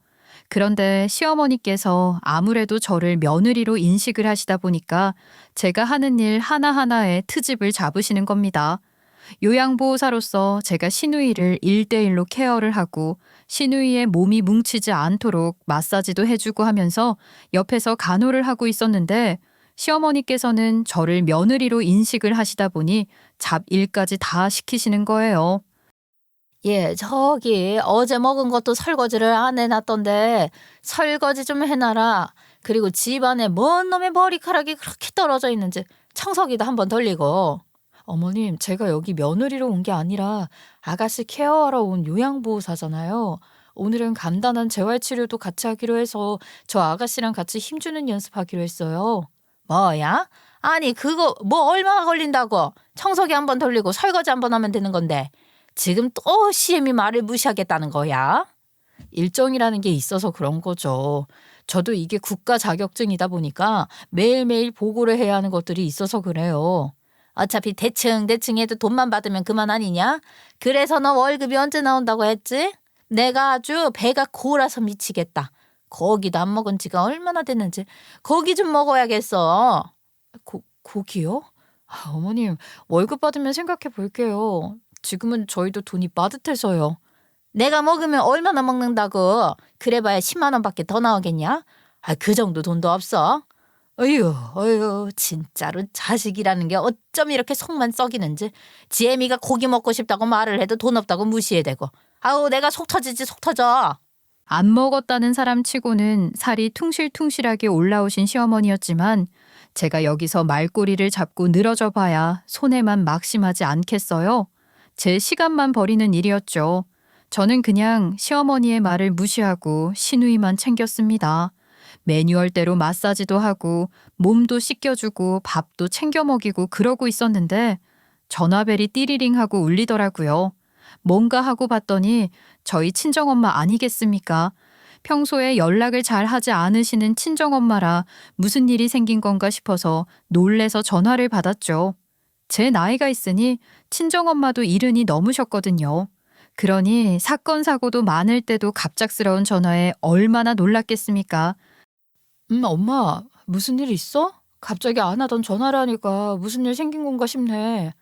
그런데 시어머니께서 아무래도 저를 며느리로 인식을 하시다 보니까 제가 하는 일 하나하나에 트집을 잡으시는 겁니다. 요양보호사로서 제가 시누이를 1대1로 케어를 하고 시누이의 몸이 뭉치지 않도록 마사지도 해주고 하면서 옆에서 간호를 하고 있었는데 시어머니께서는 저를 며느리로 인식을 하시다 보니 잡일까지 다 시키시는 거예요. 예, 저기 어제 먹은 것도 설거지를 안 해놨던데 설거지 좀 해놔라. 그리고 집안에 뭔 놈의 머리카락이 그렇게 떨어져 있는지 청소기도 한번 돌리고. 어머님, 제가 여기 며느리로 온 게 아니라 아가씨 케어하러 온 요양보호사잖아요. 오늘은 간단한 재활치료도 같이 하기로 해서 저 아가씨랑 같이 힘주는 연습하기로 했어요. 뭐야? 아니 그거 뭐 얼마나 걸린다고. 청소기 한번 돌리고 설거지 한번 하면 되는 건데 지금 또 시엠이 말을 무시하겠다는 거야? 일정이라는 게 있어서 그런 거죠. 저도 이게 국가 자격증이다 보니까 매일매일 보고를 해야 하는 것들이 있어서 그래요. 어차피 대충 해도 돈만 받으면 그만 아니냐? 그래서 너 월급이 언제 나온다고 했지? 내가 아주 배가 고라서 미치겠다. 고기도 안 먹은 지가 얼마나 됐는지 고기 좀 먹어야겠어. 고기요? 어머님, 월급 받으면 생각해 볼게요. 지금은 저희도 돈이 빠듯해서요. 내가 먹으면 얼마나 먹는다고. 그래봐야 10만 원밖에 더 나오겠냐? 그 정도 돈도 없어. 어휴, 진짜로 자식이라는 게 어쩜 이렇게 속만 썩이는지. 지혜미가 고기 먹고 싶다고 말을 해도 돈 없다고 무시해대고. 아우 내가 속 터지지 속 터져. 안 먹었다는 사람 치고는 살이 퉁실퉁실하게 올라오신 시어머니였지만 제가 여기서 말꼬리를 잡고 늘어져 봐야 손해만 막심하지 않겠어요. 제 시간만 버리는 일이었죠. 저는 그냥 시어머니의 말을 무시하고 시누이만 챙겼습니다. 매뉴얼대로 마사지도 하고 몸도 씻겨주고 밥도 챙겨 먹이고 그러고 있었는데 전화벨이 띠리링 하고 울리더라고요. 뭔가 하고 봤더니 저희 친정엄마 아니겠습니까? 평소에 연락을 잘 하지 않으시는 친정엄마라 무슨 일이 생긴 건가 싶어서 놀래서 전화를 받았죠. 제 나이가 있으니 친정엄마도 70이 넘으셨거든요. 그러니 사건 사고도 많을 때도 갑작스러운 전화에 얼마나 놀랐겠습니까? 엄마, 무슨 일 있어? 갑자기 안 하던 전화를 하니까 무슨 일 생긴 건가 싶네.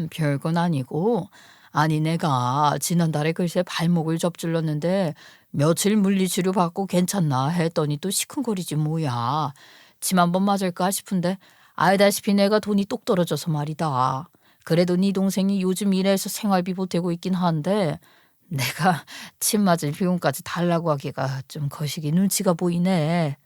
별건 아니고. 아니, 내가 지난달에 글쎄 발목을 접질렀는데 며칠 물리치료 받고 괜찮나 했더니 또 시큰거리지 뭐야. 침 한 번 맞을까 싶은데 알다시피 내가 돈이 똑 떨어져서 말이다. 그래도 네 동생이 요즘 일해서 생활비 보태고 있긴 한데 내가 침 맞을 비용까지 달라고 하기가 좀 거시기 눈치가 보이네.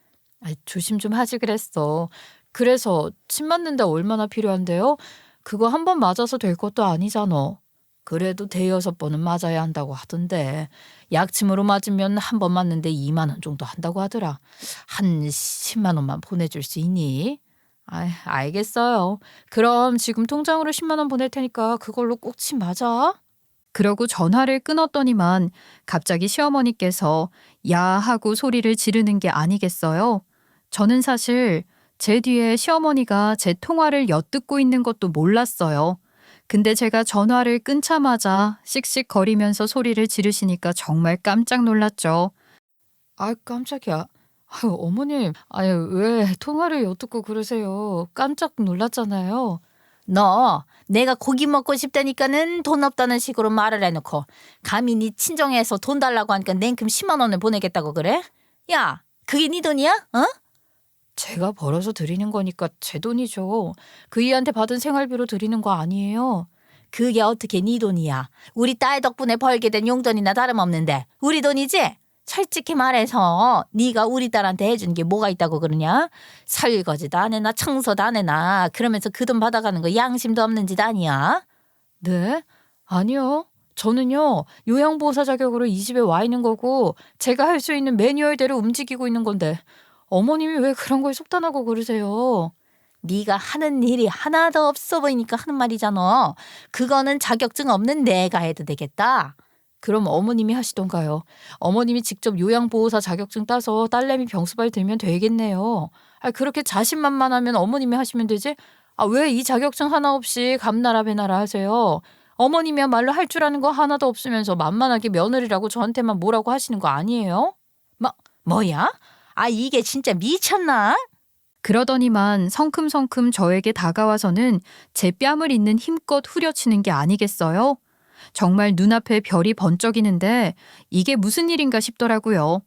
조심 좀 하지 그랬어. 그래서 침 맞는데 얼마나 필요한데요? 그거 한 번 맞아서 될 것도 아니잖아. 그래도 대여섯 번은 맞아야 한다고 하던데 약침으로 맞으면 한 번 맞는데 2만 원 정도 한다고 하더라. 한 10만 원만 보내줄 수 있니? 알겠어요. 그럼 지금 통장으로 10만 원 보낼 테니까 그걸로 꼭 침 맞아. 그러고 전화를 끊었더니만 갑자기 시어머니께서 야 하고 소리를 지르는 게 아니겠어요? 저는 사실 제 뒤에 시어머니가 제 통화를 엿듣고 있는 것도 몰랐어요. 근데 제가 전화를 끊자마자 씩씩거리면서 소리를 지르시니까 정말 깜짝 놀랐죠. 깜짝이야. 어머님, 왜 통화를 엿듣고 그러세요? 깜짝 놀랐잖아요. 너 내가 고기 먹고 싶다니까는 돈 없다는 식으로 말을 해놓고 감히 네 친정에서 돈 달라고 하니까 냉큼 10만 원을 보내겠다고 그래? 야 그게 네 돈이야? 어? 제가 벌어서 드리는 거니까 제 돈이죠. 그 이한테 받은 생활비로 드리는 거 아니에요. 그게 어떻게 네 돈이야? 우리 딸 덕분에 벌게 된 용돈이나 다름없는데 우리 돈이지? 솔직히 말해서 네가 우리 딸한테 해준 게 뭐가 있다고 그러냐? 설거지도 안 해나 청소도 안 해나 그러면서 그 돈 받아가는 거 양심도 없는 짓 아니야? 네? 아니요. 저는요, 요양보호사 자격으로 이 집에 와 있는 거고 제가 할 수 있는 매뉴얼대로 움직이고 있는 건데 어머님이 왜 그런 걸 속단하고 그러세요? 네가 하는 일이 하나도 없어 보이니까 하는 말이잖아. 그거는 자격증 없는 내가 해도 되겠다. 그럼 어머님이 하시던가요. 어머님이 직접 요양보호사 자격증 따서 딸내미 병수발 들면 되겠네요. 그렇게 자신만만하면 어머님이 하시면 되지. 왜 이 자격증 하나 없이 감나라 배나라 하세요. 어머님이야말로 할 줄 아는 거 하나도 없으면서 만만하게 며느리라고 저한테만 뭐라고 하시는 거 아니에요? 뭐야? 이게 진짜 미쳤나? 그러더니만 성큼성큼 저에게 다가와서는 제 뺨을 잇는 힘껏 후려치는 게 아니겠어요? 정말 눈앞에 별이 번쩍이는데 이게 무슨 일인가 싶더라고요.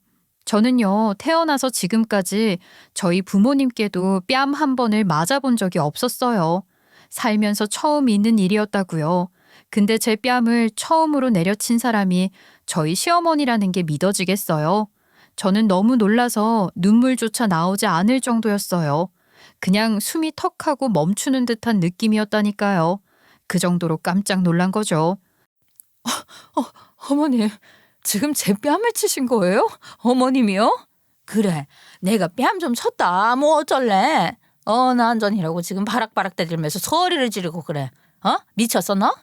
저는요, 태어나서 지금까지 저희 부모님께도 뺨 한 번을 맞아본 적이 없었어요. 살면서 처음 있는 일이었다고요. 근데 제 뺨을 처음으로 내려친 사람이 저희 시어머니라는 게 믿어지겠어요? 저는 너무 놀라서 눈물조차 나오지 않을 정도였어요. 그냥 숨이 턱하고 멈추는 듯한 느낌이었다니까요. 그 정도로 깜짝 놀란 거죠. 어머님, 지금 제 뺨을 치신 거예요? 어머님이요? 그래, 내가 뺨 좀 쳤다. 뭐 어쩔래? 난전이라고 지금 바락바락 대들면서 소리를 지르고 그래. 미쳤어 너?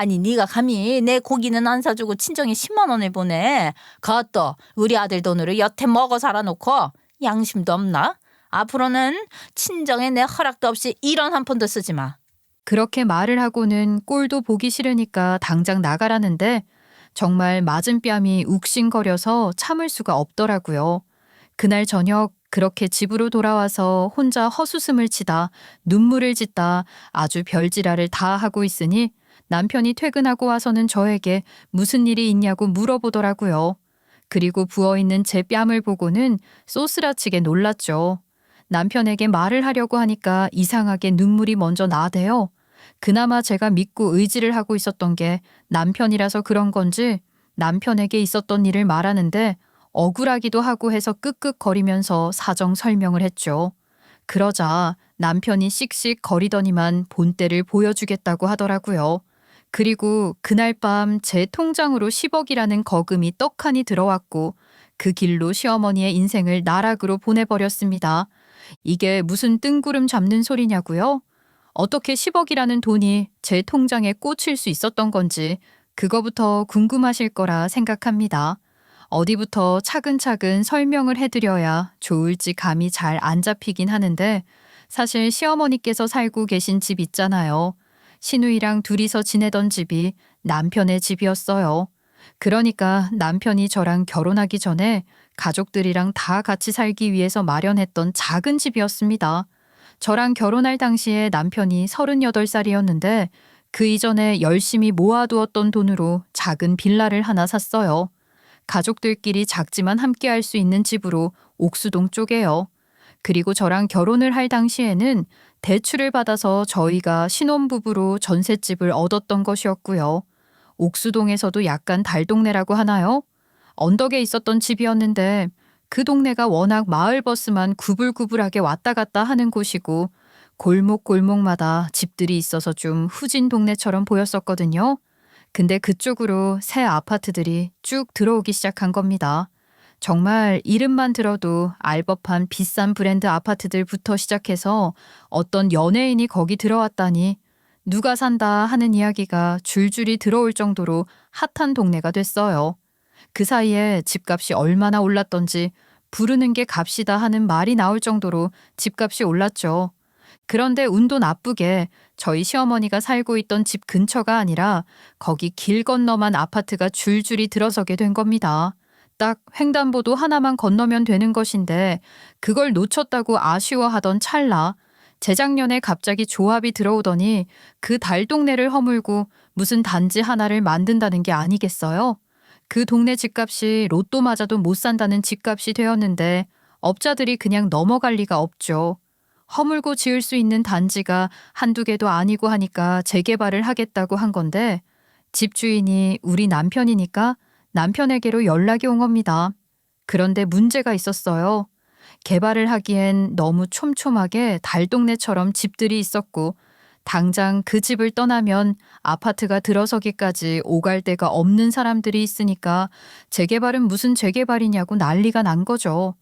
네가 감히 내 고기는 안 사주고 친정에 10만 원을 보내. 그것도 우리 아들 돈으로 여태 먹어 살아놓고 양심도 없나? 앞으로는 친정에 내 허락도 없이 1원 한 푼도 쓰지 마. 그렇게 말을 하고는 꼴도 보기 싫으니까 당장 나가라는데 정말 맞은 뺨이 욱신거려서 참을 수가 없더라고요. 그날 저녁 그렇게 집으로 돌아와서 혼자 헛웃음을 치다 눈물을 짓다 아주 별지랄을 다 하고 있으니 남편이 퇴근하고 와서는 저에게 무슨 일이 있냐고 물어보더라고요. 그리고 부어있는 제 뺨을 보고는 쏘스라치게 놀랐죠. 남편에게 말을 하려고 하니까 이상하게 눈물이 먼저 나대요. 그나마 제가 믿고 의지를 하고 있었던 게 남편이라서 그런 건지 남편에게 있었던 일을 말하는데 억울하기도 하고 해서 끄끄거리면서 사정 설명을 했죠. 그러자 남편이 씩씩 거리더니만 본때를 보여주겠다고 하더라고요. 그리고 그날 밤 제 통장으로 10억이라는 거금이 떡하니 들어왔고 그 길로 시어머니의 인생을 나락으로 보내버렸습니다. 이게 무슨 뜬구름 잡는 소리냐고요? 어떻게 10억이라는 돈이 제 통장에 꽂힐 수 있었던 건지 그거부터 궁금하실 거라 생각합니다. 어디부터 차근차근 설명을 해드려야 좋을지 감이 잘 안 잡히긴 하는데 사실 시어머니께서 살고 계신 집 있잖아요. 시누이랑 둘이서 지내던 집이 남편의 집이었어요. 그러니까 남편이 저랑 결혼하기 전에 가족들이랑 다 같이 살기 위해서 마련했던 작은 집이었습니다. 저랑 결혼할 당시에 남편이 38살이었는데 그 이전에 열심히 모아두었던 돈으로 작은 빌라를 하나 샀어요. 가족들끼리 작지만 함께 할 수 있는 집으로 옥수동 쪽에요. 그리고 저랑 결혼을 할 당시에는 대출을 받아서 저희가 신혼부부로 전셋집을 얻었던 것이었고요. 옥수동에서도 약간 달동네라고 하나요? 언덕에 있었던 집이었는데 그 동네가 워낙 마을버스만 구불구불하게 왔다 갔다 하는 곳이고 골목골목마다 집들이 있어서 좀 후진 동네처럼 보였었거든요. 근데 그쪽으로 새 아파트들이 쭉 들어오기 시작한 겁니다. 정말 이름만 들어도 알 법한 비싼 브랜드 아파트들부터 시작해서 어떤 연예인이 거기 들어왔다니 누가 산다 하는 이야기가 줄줄이 들어올 정도로 핫한 동네가 됐어요. 그 사이에 집값이 얼마나 올랐던지 부르는 게 값이다 하는 말이 나올 정도로 집값이 올랐죠. 그런데 운도 나쁘게 저희 시어머니가 살고 있던 집 근처가 아니라 거기 길 건너만 아파트가 줄줄이 들어서게 된 겁니다. 딱 횡단보도 하나만 건너면 되는 것인데 그걸 놓쳤다고 아쉬워하던 찰나 재작년에 갑자기 조합이 들어오더니 그 달동네를 허물고 무슨 단지 하나를 만든다는 게 아니겠어요? 그 동네 집값이 로또 맞아도 못 산다는 집값이 되었는데 업자들이 그냥 넘어갈 리가 없죠. 허물고 지을 수 있는 단지가 한두 개도 아니고 하니까 재개발을 하겠다고 한 건데 집주인이 우리 남편이니까 남편에게로 연락이 온 겁니다. 그런데 문제가 있었어요. 개발을 하기엔 너무 촘촘하게 달동네처럼 집들이 있었고 당장 그 집을 떠나면 아파트가 들어서기까지 오갈 데가 없는 사람들이 있으니까 재개발은 무슨 재개발이냐고 난리가 난 거죠.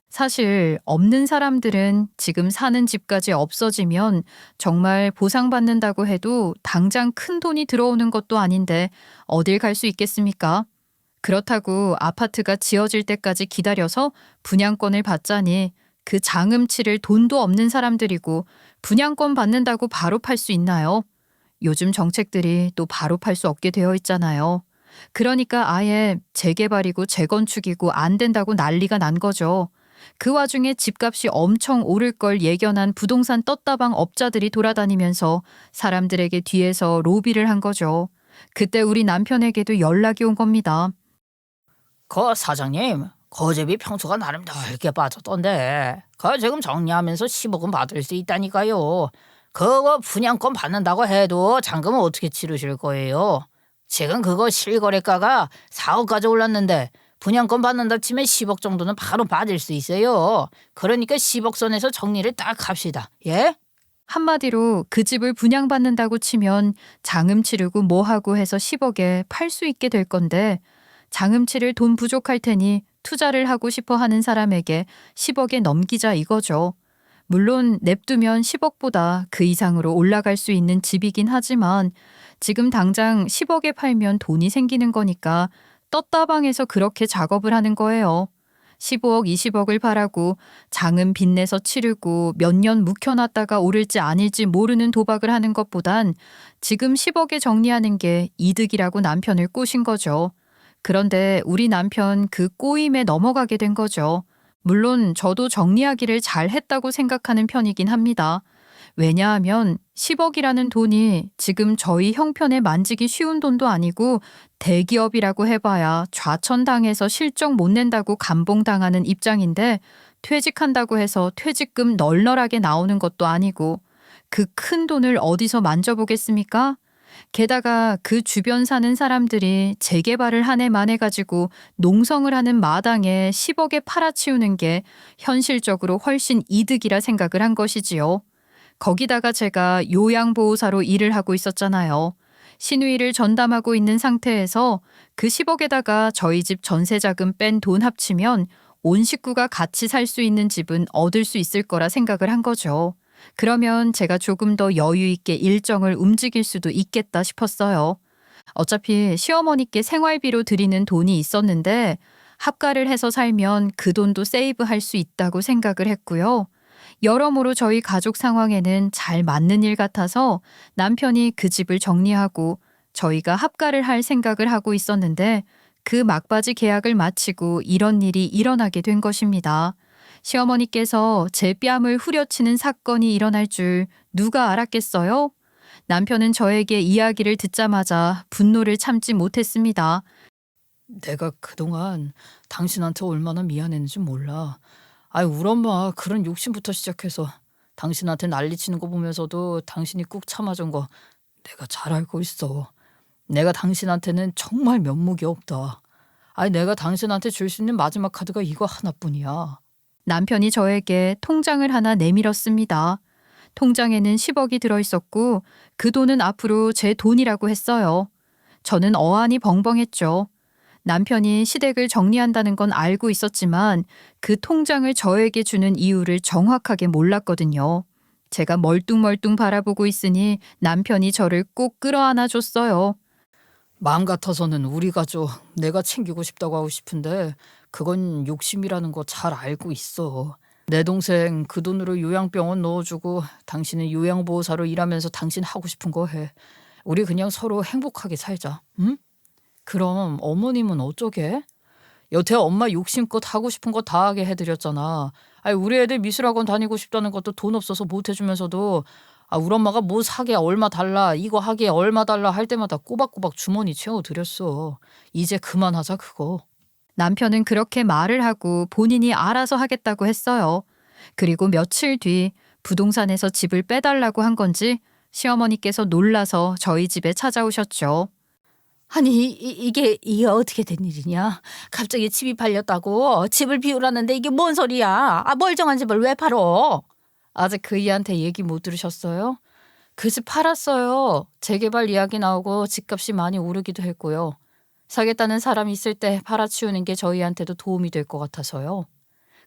사실 없는 사람들은 지금 사는 집까지 없어지면 정말 보상받는다고 해도 당장 큰 돈이 들어오는 것도 아닌데 어딜 갈 수 있겠습니까? 그렇다고 아파트가 지어질 때까지 기다려서 분양권을 받자니 그 장음치를 돈도 없는 사람들이고 분양권 받는다고 바로 팔 수 있나요? 요즘 정책들이 또 바로 팔 수 없게 되어 있잖아요. 그러니까 아예 재개발이고 재건축이고 안 된다고 난리가 난 거죠. 그 와중에 집값이 엄청 오를 걸 예견한 부동산 떴다방 업자들이 돌아다니면서 사람들에게 뒤에서 로비를 한 거죠. 그때 우리 남편에게도 연락이 온 겁니다. 그 사장님, 거제비 평수가 나름 넓게 빠졌던데 그 지금 정리하면서 10억은 받을 수 있다니까요. 그거 분양권 받는다고 해도 잔금은 어떻게 치르실 거예요? 지금 그거 실거래가가 4억까지 올랐는데 분양권 받는다 치면 10억 정도는 바로 받을 수 있어요. 그러니까 10억 선에서 정리를 딱 합시다. 예? 한마디로 그 집을 분양받는다고 치면 장음 치르고 뭐하고 해서 10억에 팔 수 있게 될 건데 장음 치를 돈 부족할 테니 투자를 하고 싶어 하는 사람에게 10억에 넘기자 이거죠. 물론 냅두면 10억보다 그 이상으로 올라갈 수 있는 집이긴 하지만 지금 당장 10억에 팔면 돈이 생기는 거니까 떴다방에서 그렇게 작업을 하는 거예요. 15억, 20억을 바라고 장은 빚내서 치르고 몇 년 묵혀놨다가 오를지 아닐지 모르는 도박을 하는 것보단 지금 10억에 정리하는 게 이득이라고 남편을 꼬신 거죠. 그런데 우리 남편 그 꼬임에 넘어가게 된 거죠. 물론 저도 정리하기를 잘 했다고 생각하는 편이긴 합니다. 왜냐하면 10억이라는 돈이 지금 저희 형편에 만지기 쉬운 돈도 아니고 대기업이라고 해봐야 좌천당해서 실적 못 낸다고 감봉당하는 입장인데 퇴직한다고 해서 퇴직금 널널하게 나오는 것도 아니고 그 큰 돈을 어디서 만져보겠습니까? 게다가 그 주변 사는 사람들이 재개발을 한 해만 해가지고 농성을 하는 마당에 10억에 팔아치우는 게 현실적으로 훨씬 이득이라 생각을 한 것이지요. 거기다가 제가 요양보호사로 일을 하고 있었잖아요. 시누이를 전담하고 있는 상태에서 그 10억에다가 저희 집 전세자금 뺀 돈 합치면 온 식구가 같이 살 수 있는 집은 얻을 수 있을 거라 생각을 한 거죠. 그러면 제가 조금 더 여유 있게 일정을 움직일 수도 있겠다 싶었어요. 어차피 시어머니께 생활비로 드리는 돈이 있었는데 합가를 해서 살면 그 돈도 세이브할 수 있다고 생각을 했고요. 여러모로 저희 가족 상황에는 잘 맞는 일 같아서 남편이 그 집을 정리하고 저희가 합가를 할 생각을 하고 있었는데 그 막바지 계약을 마치고 이런 일이 일어나게 된 것입니다. 시어머니께서 제 뺨을 후려치는 사건이 일어날 줄 누가 알았겠어요? 남편은 저에게 이야기를 듣자마자 분노를 참지 못했습니다. 내가 그동안 당신한테 얼마나 미안했는지 몰라. 아이, 우리 엄마 그런 욕심부터 시작해서 당신한테 난리치는 거 보면서도 당신이 꾹 참아준 거 내가 잘 알고 있어. 내가 당신한테는 정말 면목이 없다. 아이, 내가 당신한테 줄 수 있는 마지막 카드가 이거 하나뿐이야. 남편이 저에게 통장을 하나 내밀었습니다. 통장에는 10억이 들어있었고 그 돈은 앞으로 제 돈이라고 했어요. 저는 어안이 벙벙했죠. 남편이 시댁을 정리한다는 건 알고 있었지만 그 통장을 저에게 주는 이유를 정확하게 몰랐거든요. 제가 멀뚱멀뚱 바라보고 있으니 남편이 저를 꼭 끌어안아 줬어요. 마음 같아서는 우리 가족 내가 챙기고 싶다고 하고 싶은데 그건 욕심이라는 거 잘 알고 있어. 내 동생 그 돈으로 요양병원 넣어주고 당신은 요양보호사로 일하면서 당신 하고 싶은 거 해. 우리 그냥 서로 행복하게 살자. 응? 그럼 어머님은 어쩌게? 여태 엄마 욕심껏 하고 싶은 거 다 하게 해드렸잖아. 아니, 우리 애들 미술학원 다니고 싶다는 것도 돈 없어서 못 해주면서도 우리 엄마가 뭐 사게 얼마 달라, 이거 하기에 얼마 달라 할 때마다 꼬박꼬박 주머니 채워드렸어. 이제 그만하자 그거. 남편은 그렇게 말을 하고 본인이 알아서 하겠다고 했어요. 그리고 며칠 뒤 부동산에서 집을 빼달라고 한 건지 시어머니께서 놀라서 저희 집에 찾아오셨죠. 아니 이게 어떻게 된 일이냐? 갑자기 집이 팔렸다고 집을 비우라는데 이게 뭔 소리야? 멀쩡한 집을 왜 팔어? 아직 그 이한테 얘기 못 들으셨어요? 그 집 팔았어요. 재개발 이야기 나오고 집값이 많이 오르기도 했고요. 사겠다는 사람이 있을 때 팔아치우는 게 저희한테도 도움이 될 것 같아서요.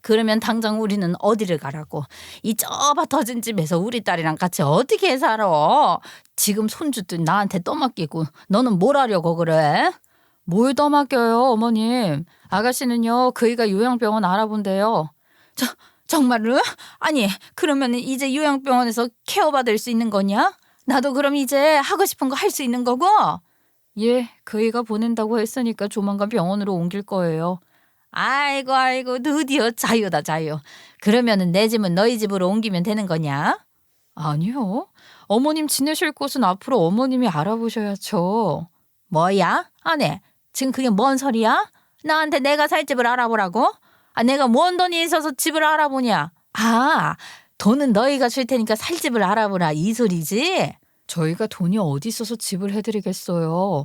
그러면 당장 우리는 어디를 가라고? 이 좁아 터진 집에서 우리 딸이랑 같이 어떻게 살아? 지금 손주들 나한테 떠맡기고 너는 뭘 하려고 그래? 뭘 더 맡겨요, 어머님. 아가씨는요, 그이가 요양병원 알아본대요. 정말로? 아니, 그러면 이제 요양병원에서 케어받을 수 있는 거냐? 나도 그럼 이제 하고 싶은 거 할 수 있는 거고? 예, 그이가 보낸다고 했으니까 조만간 병원으로 옮길 거예요. 아이고, 드디어 자유다, 자유. 그러면은 내 집은 너희 집으로 옮기면 되는 거냐? 아니요. 어머님 지내실 곳은 앞으로 어머님이 알아보셔야죠. 뭐야? 아내, 지금 그게 뭔 소리야? 나한테 내가 살 집을 알아보라고? 아, 내가 뭔 돈이 있어서 집을 알아보냐? 아, 돈은 너희가 줄 테니까 살 집을 알아보라 이 소리지? 저희가 돈이 어디 있어서 집을 해드리겠어요.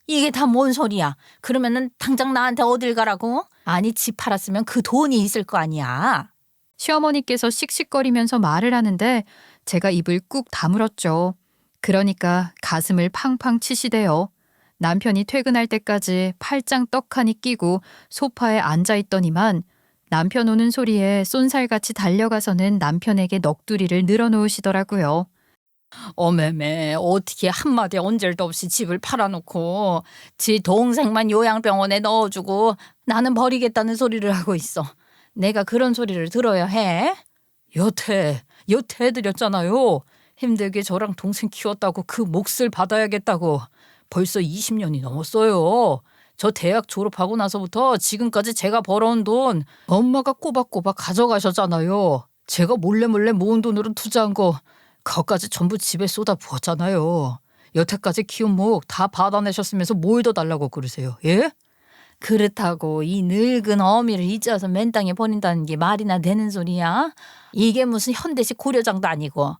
이게 다 뭔 소리야? 그러면은 당장 나한테 어딜 가라고? 아니, 집 팔았으면 그 돈이 있을 거 아니야. 시어머니께서 씩씩거리면서 말을 하는데 제가 입을 꾹 다물었죠. 그러니까 가슴을 팡팡 치시대요. 남편이 퇴근할 때까지 팔짱 떡하니 끼고 소파에 앉아있더니만 남편 오는 소리에 쏜살같이 달려가서는 남편에게 넋두리를 늘어놓으시더라고요. 어매매, 어떻게 한마디 언질도 없이 집을 팔아놓고 지 동생만 요양병원에 넣어주고 나는 버리겠다는 소리를 하고 있어. 내가 그런 소리를 들어야 해? 여태 해드렸잖아요. 힘들게 저랑 동생 키웠다고 그 몫을 받아야겠다고. 벌써 20년이 넘었어요. 저 대학 졸업하고 나서부터 지금까지 제가 벌어온 돈 엄마가 꼬박꼬박 가져가셨잖아요. 제가 몰래 모은 돈으로 투자한 거 그것까지 전부 집에 쏟아 부었잖아요. 여태까지 키운 목 다 받아내셨으면서 뭘 더 달라고 그러세요? 예? 그렇다고 이 늙은 어미를 잊어서 맨땅에 버린다는 게 말이나 되는 소리야? 이게 무슨 현대식 고려장도 아니고.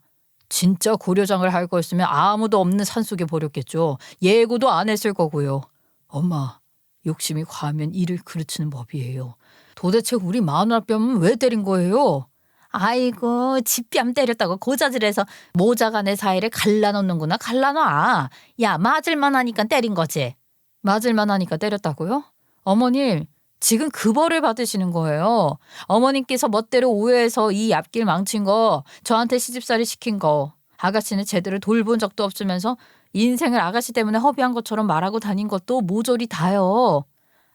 진짜 고려장을 할 거였으면 아무도 없는 산속에 버렸겠죠. 예고도 안 했을 거고요. 엄마, 욕심이 과하면 이를 그르치는 법이에요. 도대체 우리 마누라뺨은 왜 때린 거예요? 아이고, 집뺨 때렸다고 고자질해서 모자가 내 사이를 갈라놓는구나. 갈라놔. 야, 맞을만 하니까 때린 거지. 맞을만 하니까 때렸다고요? 어머님, 지금 그 벌을 받으시는 거예요. 어머님께서 멋대로 오해해서 이 앞길 망친 거, 저한테 시집살이 시킨 거, 아가씨는 제대로 돌본 적도 없으면서 인생을 아가씨 때문에 허비한 것처럼 말하고 다닌 것도 모조리 다요.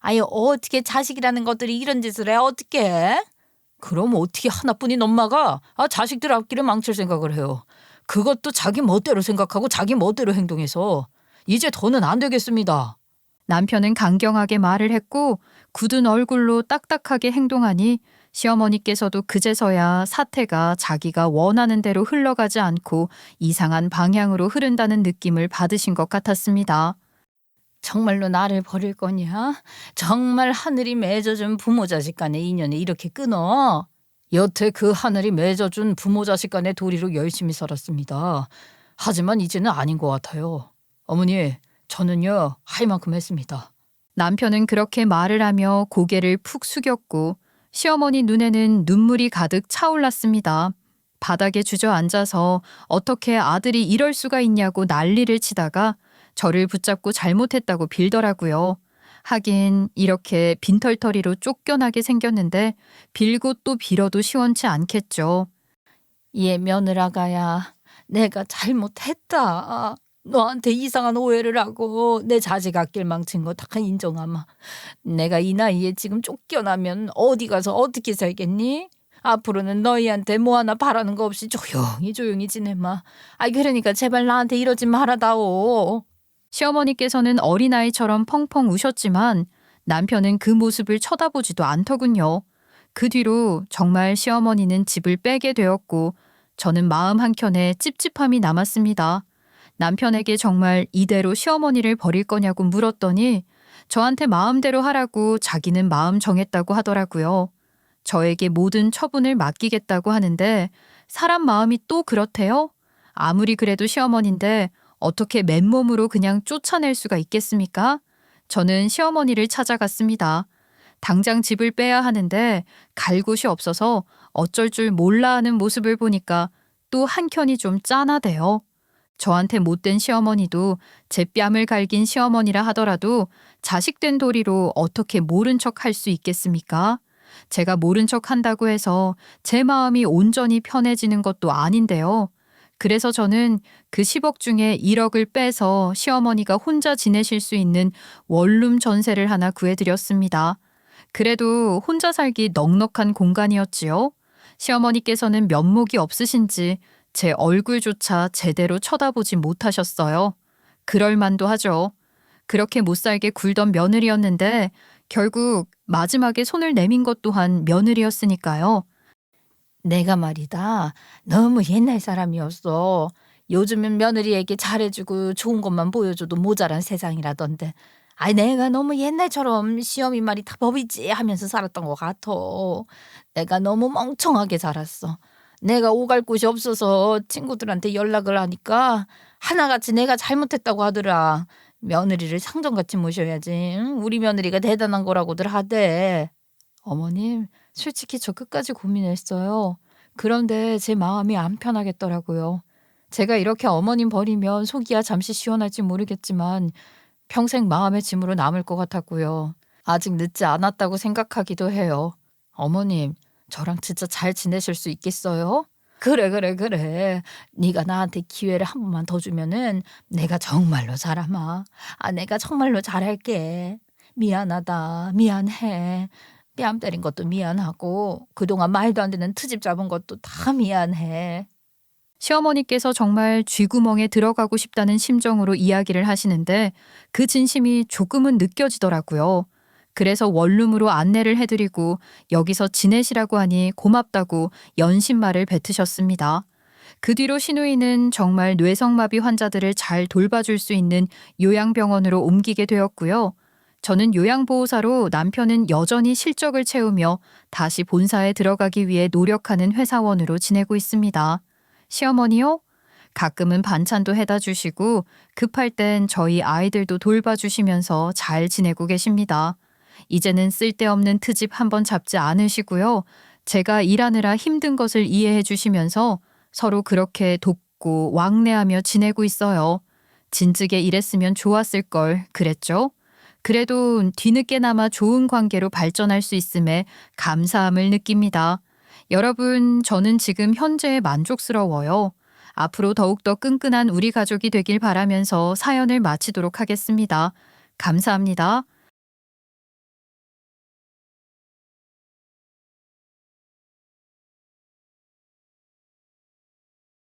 아유, 어떻게 자식이라는 것들이 이런 짓을 해? 어떻게? 그럼 어떻게 하나뿐인 엄마가 자식들 앞길을 망칠 생각을 해요. 그것도 자기 멋대로 생각하고 자기 멋대로 행동해서 이제 더는 안 되겠습니다. 남편은 강경하게 말을 했고 굳은 얼굴로 딱딱하게 행동하니 시어머니께서도 그제서야 사태가 자기가 원하는 대로 흘러가지 않고 이상한 방향으로 흐른다는 느낌을 받으신 것 같았습니다. 정말로 나를 버릴 거냐? 정말 하늘이 맺어준 부모 자식 간의 인연을 이렇게 끊어? 여태 그 하늘이 맺어준 부모 자식 간의 도리로 열심히 살았습니다. 하지만 이제는 아닌 것 같아요. 어머니, 저는요 할 만큼 했습니다. 남편은 그렇게 말을 하며 고개를 푹 숙였고 시어머니 눈에는 눈물이 가득 차올랐습니다. 바닥에 주저앉아서 어떻게 아들이 이럴 수가 있냐고 난리를 치다가 저를 붙잡고 잘못했다고 빌더라고요. 하긴 이렇게 빈털터리로 쫓겨나게 생겼는데 빌고 또 빌어도 시원치 않겠죠. 얘 며느라가야, 내가 잘못했다. 너한테 이상한 오해를 하고 내 자식 앞길 망친 거 다 인정하마. 내가 이 나이에 지금 쫓겨나면 어디 가서 어떻게 살겠니? 앞으로는 너희한테 뭐 하나 바라는 거 없이 조용히 지내마. 그러니까 제발 나한테 이러지 말아다오. 시어머니께서는 어린아이처럼 펑펑 우셨지만 남편은 그 모습을 쳐다보지도 않더군요. 그 뒤로 정말 시어머니는 집을 빼게 되었고 저는 마음 한켠에 찝찝함이 남았습니다. 남편에게 정말 이대로 시어머니를 버릴 거냐고 물었더니 저한테 마음대로 하라고 자기는 마음 정했다고 하더라고요. 저에게 모든 처분을 맡기겠다고 하는데 사람 마음이 또 그렇대요? 아무리 그래도 시어머니인데 어떻게 맨몸으로 그냥 쫓아낼 수가 있겠습니까? 저는 시어머니를 찾아갔습니다. 당장 집을 빼야 하는데 갈 곳이 없어서 어쩔 줄 몰라 하는 모습을 보니까 또 한켠이 좀 짠하대요. 저한테 못된 시어머니도 제 뺨을 갈긴 시어머니라 하더라도 자식된 도리로 어떻게 모른 척 할 수 있겠습니까? 제가 모른 척 한다고 해서 제 마음이 온전히 편해지는 것도 아닌데요. 그래서 저는 그 10억 중에 1억을 빼서 시어머니가 혼자 지내실 수 있는 원룸 전세를 하나 구해드렸습니다. 그래도 혼자 살기 넉넉한 공간이었지요. 시어머니께서는 면목이 없으신지 제 얼굴조차 제대로 쳐다보지 못하셨어요. 그럴 만도 하죠. 그렇게 못살게 굴던 며느리였는데 결국 마지막에 손을 내민 것 또한 며느리였으니까요. 내가 말이다. 너무 옛날 사람이었어. 요즘은 며느리에게 잘해주고 좋은 것만 보여줘도 모자란 세상이라던데. 아이 내가 너무 옛날처럼 시어미 말이 다 법이지 하면서 살았던 것 같아. 내가 너무 멍청하게 살았어. 내가 오갈 곳이 없어서 친구들한테 연락을 하니까 하나같이 내가 잘못했다고 하더라. 며느리를 상정같이 모셔야지. 응? 우리 며느리가 대단한 거라고들 하대. 어머님, 솔직히 저 끝까지 고민했어요. 그런데 제 마음이 안 편하겠더라고요. 제가 이렇게 어머님 버리면 속이야 잠시 시원할지 모르겠지만 평생 마음의 짐으로 남을 것 같았고요. 아직 늦지 않았다고 생각하기도 해요. 어머님, 저랑 진짜 잘 지내실 수 있겠어요? 그래. 네가 나한테 기회를 한 번만 더 주면은 내가 정말로 잘하마. 내가 정말로 잘할게. 미안하다. 미안해. 뺨 때린 것도 미안하고 그동안 말도 안 되는 트집 잡은 것도 다 미안해. 시어머니께서 정말 쥐구멍에 들어가고 싶다는 심정으로 이야기를 하시는데 그 진심이 조금은 느껴지더라고요. 그래서 원룸으로 안내를 해드리고 여기서 지내시라고 하니 고맙다고 연신말을 뱉으셨습니다. 그 뒤로 시누이는 정말 뇌성마비 환자들을 잘 돌봐줄 수 있는 요양병원으로 옮기게 되었고요. 저는 요양보호사로 남편은 여전히 실적을 채우며 다시 본사에 들어가기 위해 노력하는 회사원으로 지내고 있습니다. 시어머니요? 가끔은 반찬도 해다 주시고 급할 땐 저희 아이들도 돌봐주시면서 잘 지내고 계십니다. 이제는 쓸데없는 트집 한번 잡지 않으시고요. 제가 일하느라 힘든 것을 이해해 주시면서 서로 그렇게 돕고 왕래하며 지내고 있어요. 진즉에 이랬으면 좋았을 걸 그랬죠? 그래도 뒤늦게나마 좋은 관계로 발전할 수 있음에 감사함을 느낍니다. 여러분, 저는 지금 현재에 만족스러워요. 앞으로 더욱더 끈끈한 우리 가족이 되길 바라면서 사연을 마치도록 하겠습니다. 감사합니다.